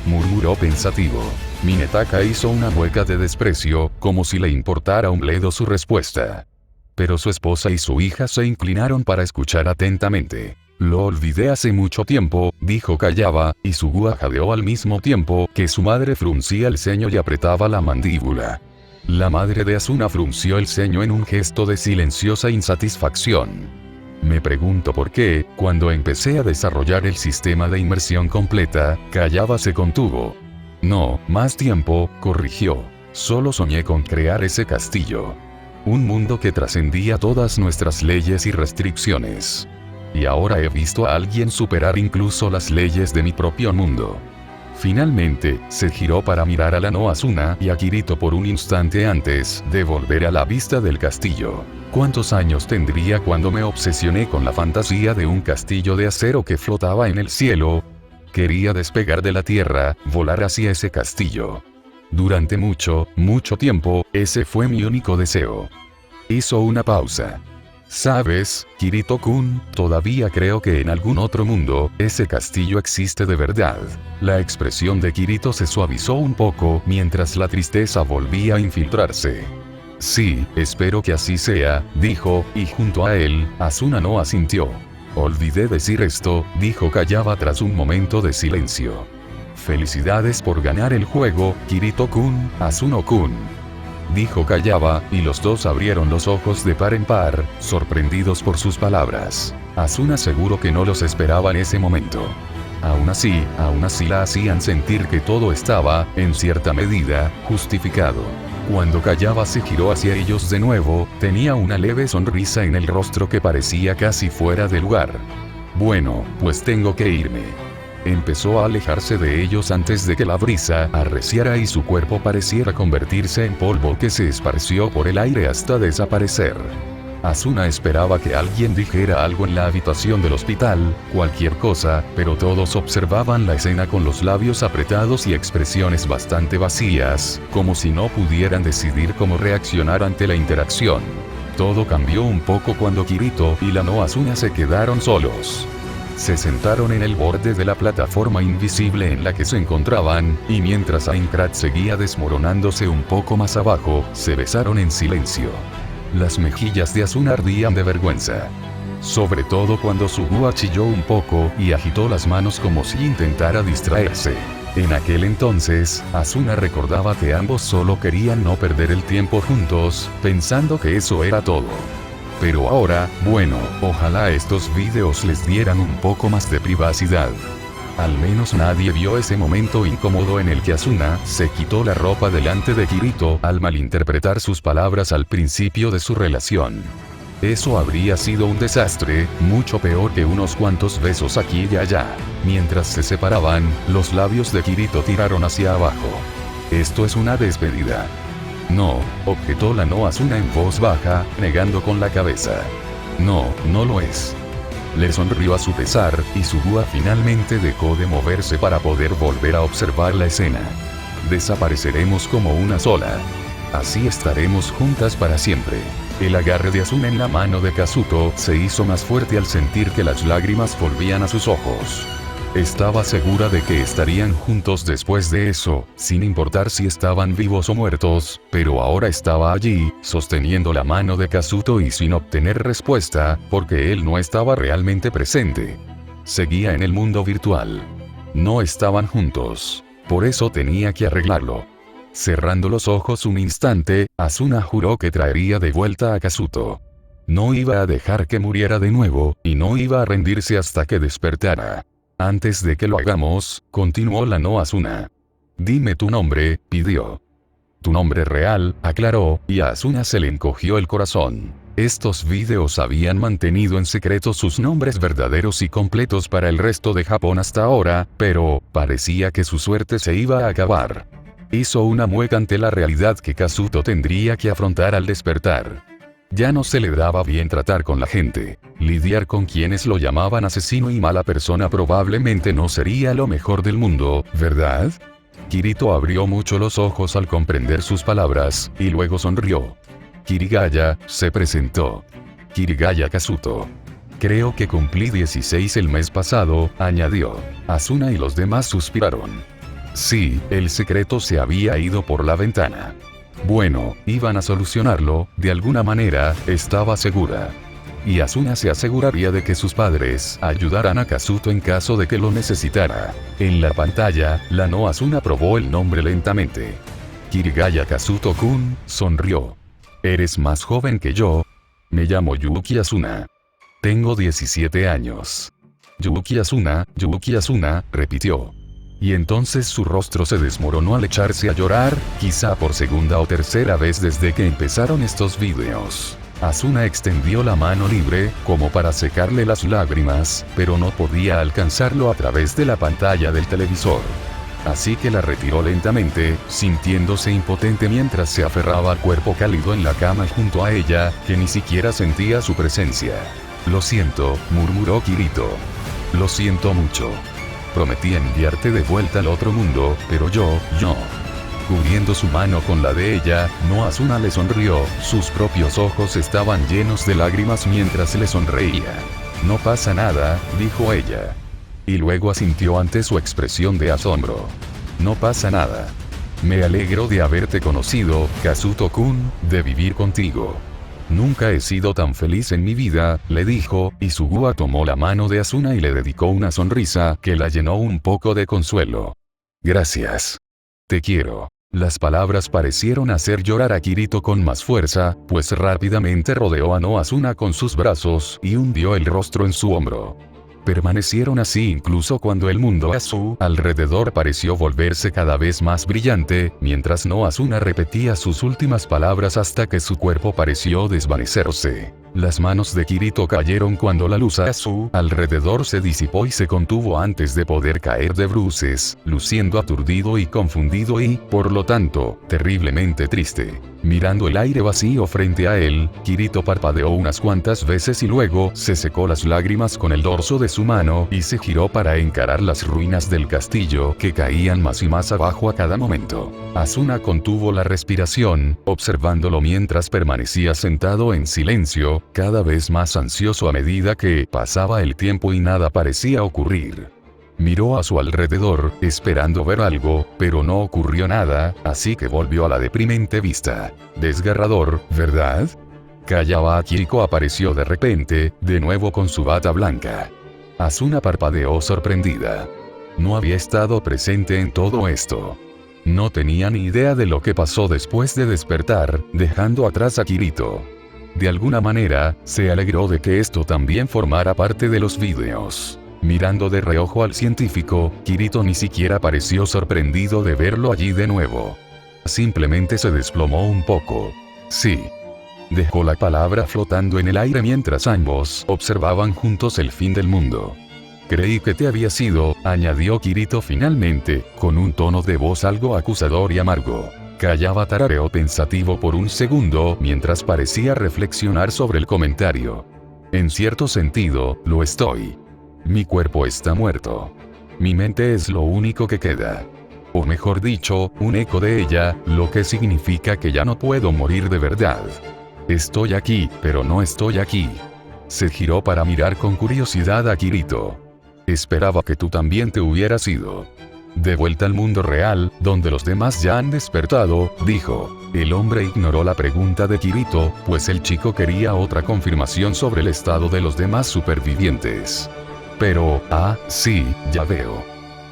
[SPEAKER 1] murmuró pensativo. Minetaka hizo una mueca de desprecio, como si le importara un bledo su respuesta. Pero su esposa y su hija se inclinaron para escuchar atentamente. Lo olvidé hace mucho tiempo, dijo Kayaba, y Sugua jadeó al mismo tiempo que su madre fruncía el ceño y apretaba la mandíbula. La madre de Asuna frunció el ceño en un gesto de silenciosa insatisfacción. Me pregunto por qué, cuando empecé a desarrollar el sistema de inmersión completa, Kayaba se contuvo. No, más tiempo, corrigió. Solo soñé con crear ese castillo. Un mundo que trascendía todas nuestras leyes y restricciones. Y ahora he visto a alguien superar incluso las leyes de mi propio mundo. Finalmente, se giró para mirar a la no Asuna y a Kirito por un instante antes de volver a la vista del castillo. ¿Cuántos años tendría cuando me obsesioné con la fantasía de un castillo de acero que flotaba en el cielo? Quería despegar de la tierra, volar hacia ese castillo. Durante mucho, mucho tiempo, ese fue mi único deseo. Hizo una pausa. ¿Sabes, Kirito-kun? Todavía creo que en algún otro mundo, ese castillo existe de verdad. La expresión de Kirito se suavizó un poco mientras la tristeza volvía a infiltrarse. Sí, espero que así sea, dijo, y junto a él, Asuna no asintió. Olvidé decir esto, dijo Kayaba tras un momento de silencio. Felicidades por ganar el juego, Kirito-kun, Asuno-kun. Dijo Kayaba, y los dos abrieron los ojos de par en par, sorprendidos por sus palabras. Asuna seguro que no los esperaba en ese momento. Aún así la hacían sentir que todo estaba, en cierta medida, justificado. Cuando Kayaba se giró hacia ellos de nuevo, tenía una leve sonrisa en el rostro que parecía casi fuera de lugar. Bueno, pues tengo que irme. Empezó a alejarse de ellos antes de que la brisa arreciara y su cuerpo pareciera convertirse en polvo que se esparció por el aire hasta desaparecer. Asuna esperaba que alguien dijera algo en la habitación del hospital, cualquier cosa, pero todos observaban la escena con los labios apretados y expresiones bastante vacías, como si no pudieran decidir cómo reaccionar ante la interacción. Todo cambió un poco cuando Kirito y la no Asuna se quedaron solos. Se sentaron en el borde de la plataforma invisible en la que se encontraban, y mientras Aincrad seguía desmoronándose un poco más abajo, se besaron en silencio. Las mejillas de Asuna ardían de vergüenza. Sobre todo cuando Sugua chilló un poco y agitó las manos como si intentara distraerse. En aquel entonces, Asuna recordaba que ambos solo querían no perder el tiempo juntos, pensando que eso era todo. Pero ahora, bueno, ojalá estos videos les dieran un poco más de privacidad. Al menos nadie vio ese momento incómodo en el que Asuna se quitó la ropa delante de Kirito al malinterpretar sus palabras al principio de su relación. Eso habría sido un desastre, mucho peor que unos cuantos besos aquí y allá. Mientras se separaban, los labios de Kirito tiraron hacia abajo. Esto es una despedida. No, objetó la no Asuna en voz baja, negando con la cabeza. No, no lo es. Le sonrió a su pesar, y Sugua finalmente dejó de moverse para poder volver a observar la escena. Desapareceremos como una sola. Así estaremos juntas para siempre. El agarre de Asuna en la mano de Kazuto se hizo más fuerte al sentir que las lágrimas volvían a sus ojos. Estaba segura de que estarían juntos después de eso, sin importar si estaban vivos o muertos, pero ahora estaba allí, sosteniendo la mano de Kazuto y sin obtener respuesta, porque él no estaba realmente presente. Seguía en el mundo virtual. No estaban juntos. Por eso tenía que arreglarlo. Cerrando los ojos un instante, Asuna juró que traería de vuelta a Kazuto. No iba a dejar que muriera de nuevo, y no iba a rendirse hasta que despertara. Antes de que lo hagamos, continuó la no Asuna. Dime tu nombre, pidió. Tu nombre real, aclaró, y a Asuna se le encogió el corazón. Estos videos habían mantenido en secreto sus nombres verdaderos y completos para el resto de Japón hasta ahora, pero parecía que su suerte se iba a acabar. Hizo una mueca ante la realidad que Kazuto tendría que afrontar al despertar. Ya no se le daba bien tratar con la gente. Lidiar con quienes lo llamaban asesino y mala persona probablemente no sería lo mejor del mundo, ¿verdad? Kirito abrió mucho los ojos al comprender sus palabras, y luego sonrió. Kirigaya, se presentó. Kirigaya Kazuto. Creo que cumplí 16 el mes pasado, añadió. Asuna y los demás suspiraron. Sí, el secreto se había ido por la ventana. Bueno, iban a solucionarlo, de alguna manera, estaba segura. Y Asuna se aseguraría de que sus padres ayudaran a Kazuto en caso de que lo necesitara. En la pantalla, la no Asuna probó el nombre lentamente. Kirigaya Kazuto-kun, sonrió. ¿Eres más joven que yo? Me llamo Yuki Asuna. Tengo 17 años. Yuki Asuna, repitió. Y entonces su rostro se desmoronó al echarse a llorar, quizá por segunda o tercera vez desde que empezaron estos videos. Asuna extendió la mano libre, como para secarle las lágrimas, pero no podía alcanzarlo a través de la pantalla del televisor. Así que la retiró lentamente, sintiéndose impotente mientras se aferraba al cuerpo cálido en la cama junto a ella, que ni siquiera sentía su presencia. Lo siento, murmuró Kirito. Lo siento mucho. Prometí enviarte de vuelta al otro mundo, pero yo. Cubriendo su mano con la de ella, no Asuna le sonrió, sus propios ojos estaban llenos de lágrimas mientras le sonreía. No pasa nada, dijo ella. Y luego asintió ante su expresión de asombro. No pasa nada. Me alegro de haberte conocido, Kazuto-kun, de vivir contigo. Nunca he sido tan feliz en mi vida, le dijo, y Sugua tomó la mano de Asuna y le dedicó una sonrisa que la llenó un poco de consuelo. Gracias. Te quiero. Las palabras parecieron hacer llorar a Kirito con más fuerza, pues rápidamente rodeó a no Asuna con sus brazos y hundió el rostro en su hombro. Permanecieron así incluso cuando el mundo a su alrededor pareció volverse cada vez más brillante, mientras no Asuna repetía sus últimas palabras hasta que su cuerpo pareció desvanecerse. Las manos de Kirito cayeron cuando la luz a su alrededor se disipó y se contuvo antes de poder caer de bruces, luciendo aturdido y confundido y, por lo tanto, terriblemente triste. Mirando el aire vacío frente a él, Kirito parpadeó unas cuantas veces y luego se secó las lágrimas con el dorso de su mano y se giró para encarar las ruinas del castillo que caían más y más abajo a cada momento. Asuna contuvo la respiración, observándolo mientras permanecía sentado en silencio, cada vez más ansioso a medida que pasaba el tiempo y nada parecía ocurrir. Miró a su alrededor, esperando ver algo, pero no ocurrió nada, así que volvió a la deprimente vista. Desgarrador, ¿verdad? Kayaba Akihiko apareció de repente, de nuevo con su bata blanca. Asuna parpadeó sorprendida. No había estado presente en todo esto. No tenía ni idea de lo que pasó después de despertar, dejando atrás a Kirito. De alguna manera, se alegró de que esto también formara parte de los vídeos. Mirando de reojo al científico, Kirito ni siquiera pareció sorprendido de verlo allí de nuevo. Simplemente se desplomó un poco. Sí. Dejó la palabra flotando en el aire mientras ambos observaban juntos el fin del mundo. Creí que te había sido, añadió Kirito finalmente, con un tono de voz algo acusador y amargo. Kayaba tarareó pensativo por un segundo mientras parecía reflexionar sobre el comentario. En cierto sentido, lo estoy. Mi cuerpo está muerto. Mi mente es lo único que queda. O mejor dicho, un eco de ella, lo que significa que ya no puedo morir de verdad. Estoy aquí, pero no estoy aquí. Se giró para mirar con curiosidad a Kirito. Esperaba que tú también te hubieras ido. De vuelta al mundo real, donde los demás ya han despertado, dijo. El hombre ignoró la pregunta de Kirito, pues el chico quería otra confirmación sobre el estado de los demás supervivientes. Pero, sí, ya veo.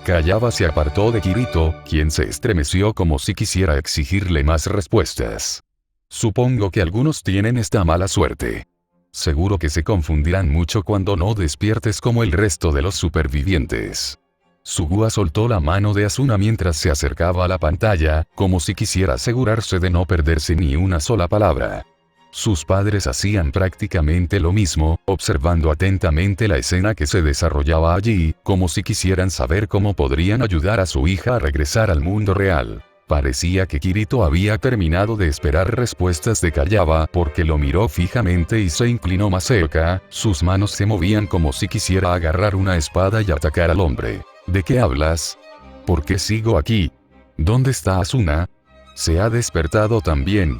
[SPEAKER 1] Kayaba se apartó de Kirito, quien se estremeció como si quisiera exigirle más respuestas. Supongo que algunos tienen esta mala suerte. Seguro que se confundirán mucho cuando no despiertes como el resto de los supervivientes. Sugua soltó la mano de Asuna mientras se acercaba a la pantalla, como si quisiera asegurarse de no perderse ni una sola palabra. Sus padres hacían prácticamente lo mismo, observando atentamente la escena que se desarrollaba allí, como si quisieran saber cómo podrían ayudar a su hija a regresar al mundo real. Parecía que Kirito había terminado de esperar respuestas de Kayaba porque lo miró fijamente y se inclinó más cerca, sus manos se movían como si quisiera agarrar una espada y atacar al hombre. ¿De qué hablas? ¿Por qué sigo aquí? ¿Dónde está Asuna? ¿Se ha despertado también?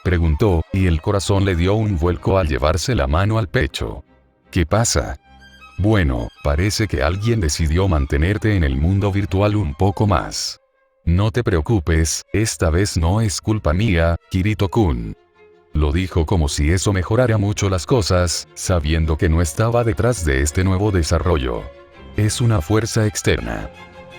[SPEAKER 1] Preguntó, y el corazón le dio un vuelco al llevarse la mano al pecho. ¿Qué pasa? Bueno, parece que alguien decidió mantenerte en el mundo virtual un poco más. No te preocupes, esta vez no es culpa mía, Kirito-kun. Lo dijo como si eso mejorara mucho las cosas, sabiendo que no estaba detrás de este nuevo desarrollo. Es una fuerza externa.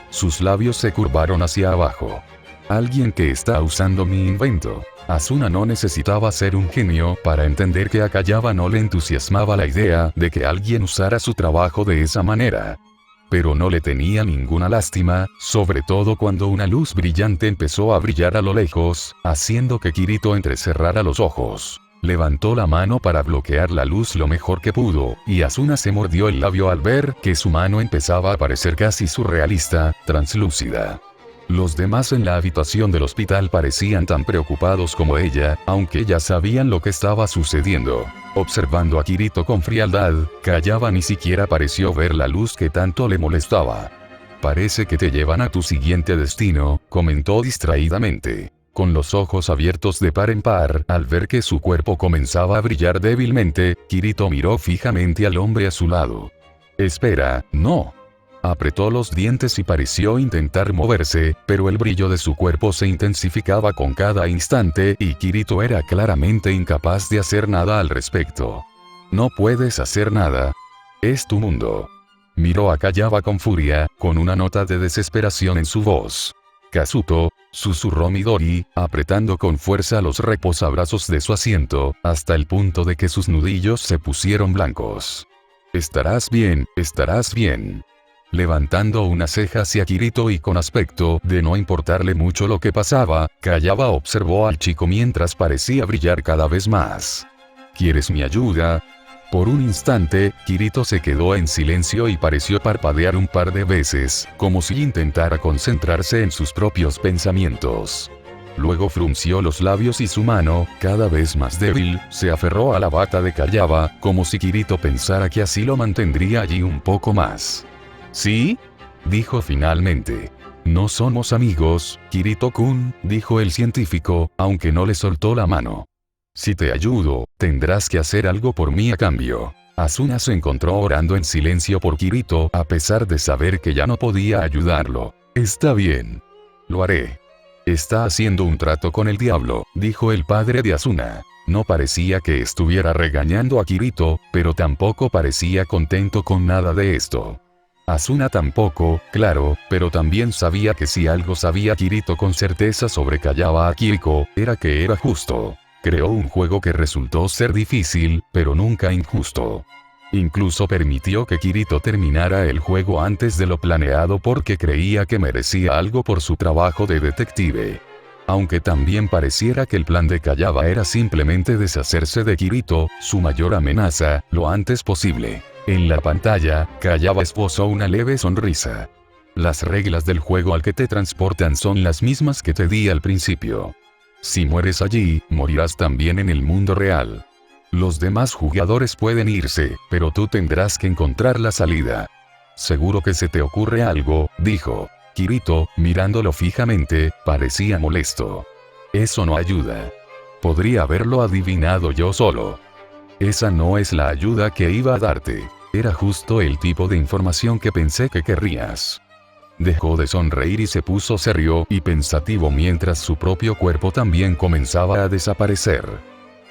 [SPEAKER 1] Sus labios se curvaron hacia abajo. Alguien que está usando mi invento. Asuna no necesitaba ser un genio para entender que a Kayaba no le entusiasmaba la idea de que alguien usara su trabajo de esa manera. Pero no le tenía ninguna lástima, sobre todo cuando una luz brillante empezó a brillar a lo lejos, haciendo que Kirito entrecerrara los ojos. Levantó la mano para bloquear la luz lo mejor que pudo, y Asuna se mordió el labio al ver que su mano empezaba a parecer casi surrealista, translúcida. Los demás en la habitación del hospital parecían tan preocupados como ella, aunque ya sabían lo que estaba sucediendo. Observando a Kirito con frialdad, Kayaba ni siquiera pareció ver la luz que tanto le molestaba. Parece que te llevan a tu siguiente destino, comentó distraídamente. Con los ojos abiertos de par en par, al ver que su cuerpo comenzaba a brillar débilmente, Kirito miró fijamente al hombre a su lado. Espera, no. Apretó los dientes y pareció intentar moverse, pero el brillo de su cuerpo se intensificaba con cada instante y Kirito era claramente incapaz de hacer nada al respecto. No puedes hacer nada. Es tu mundo. Miró a Kayaba con furia, con una nota de desesperación en su voz. Kazuto, susurró Midori, apretando con fuerza los reposabrazos de su asiento, hasta el punto de que sus nudillos se pusieron blancos. Estarás bien, estarás bien. Levantando una ceja hacia Kirito y con aspecto de no importarle mucho lo que pasaba, Kayaba observó al chico mientras parecía brillar cada vez más. ¿Quieres mi ayuda? Por un instante, Kirito se quedó en silencio y pareció parpadear un par de veces, como si intentara concentrarse en sus propios pensamientos. Luego frunció los labios y su mano, cada vez más débil, se aferró a la bata de Kayaba, como si Kirito pensara que así lo mantendría allí un poco más. ¿Sí? Dijo finalmente. No somos amigos, Kirito-kun, dijo el científico, aunque no le soltó la mano. Si te ayudo, tendrás que hacer algo por mí a cambio. Asuna se encontró orando en silencio por Kirito a pesar de saber que ya no podía ayudarlo. Está bien. Lo haré. Está haciendo un trato con el diablo, dijo el padre de Asuna. No parecía que estuviera regañando a Kirito, pero tampoco parecía contento con nada de esto. Asuna tampoco, claro, pero también sabía que si algo sabía Kirito con certeza sobre Kayaba Akihiko, era que era justo. Creó un juego que resultó ser difícil, pero nunca injusto. Incluso permitió que Kirito terminara el juego antes de lo planeado porque creía que merecía algo por su trabajo de detective. Aunque también pareciera que el plan de Kayaba era simplemente deshacerse de Kirito, su mayor amenaza, lo antes posible. En la pantalla, Kayaba esbozó una leve sonrisa. Las reglas del juego al que te transportan son las mismas que te di al principio. Si mueres allí, morirás también en el mundo real. Los demás jugadores pueden irse, pero tú tendrás que encontrar la salida. Seguro que se te ocurre algo, dijo. Kirito, mirándolo fijamente, parecía molesto. Eso no ayuda. Podría haberlo adivinado yo solo. Esa no es la ayuda que iba a darte. Era justo el tipo de información que pensé que querrías. Dejó de sonreír y se puso serio y pensativo mientras su propio cuerpo también comenzaba a desaparecer.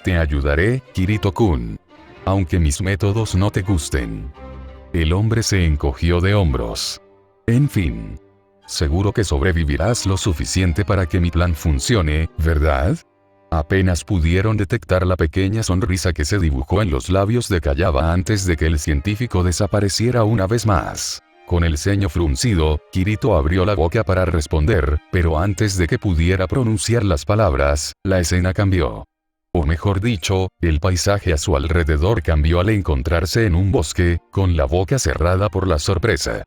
[SPEAKER 1] Te ayudaré, Kirito-kun. Aunque mis métodos no te gusten. El hombre se encogió de hombros. En fin. Seguro que sobrevivirás lo suficiente para que mi plan funcione, ¿verdad? Apenas pudieron detectar la pequeña sonrisa que se dibujó en los labios de Kayaba antes de que el científico desapareciera una vez más. Con el ceño fruncido, Kirito abrió la boca para responder, pero antes de que pudiera pronunciar las palabras, la escena cambió. O mejor dicho, el paisaje a su alrededor cambió al encontrarse en un bosque, con la boca cerrada por la sorpresa.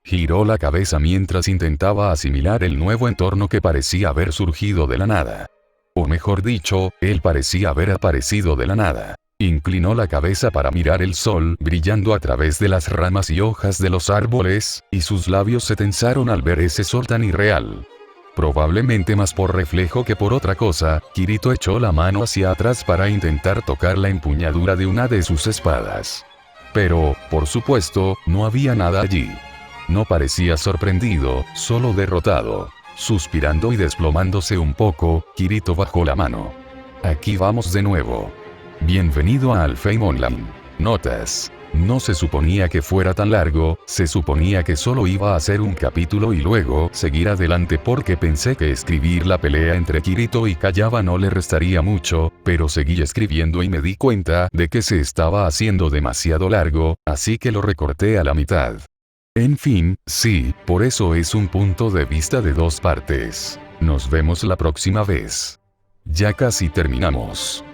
[SPEAKER 1] Giró la cabeza mientras intentaba asimilar el nuevo entorno que parecía haber surgido de la nada. O mejor dicho, él parecía haber aparecido de la nada. Inclinó la cabeza para mirar el sol brillando a través de las ramas y hojas de los árboles, y sus labios se tensaron al ver ese sol tan irreal. Probablemente más por reflejo que por otra cosa, Kirito echó la mano hacia atrás para intentar tocar la empuñadura de una de sus espadas. Pero, por supuesto, no había nada allí. No parecía sorprendido, solo derrotado. Suspirando y desplomándose un poco, Kirito bajó la mano. Aquí vamos de nuevo. Bienvenido a Alfheim Online. Notas. No se suponía que fuera tan largo, se suponía que solo iba a ser un capítulo y luego seguir adelante porque pensé que escribir la pelea entre Kirito y Kayaba no le restaría mucho, pero seguí escribiendo y me di cuenta de que se estaba haciendo demasiado largo, así que lo recorté a la mitad. En fin, sí, por eso es un punto de vista de dos partes. Nos vemos la próxima vez. Ya casi terminamos.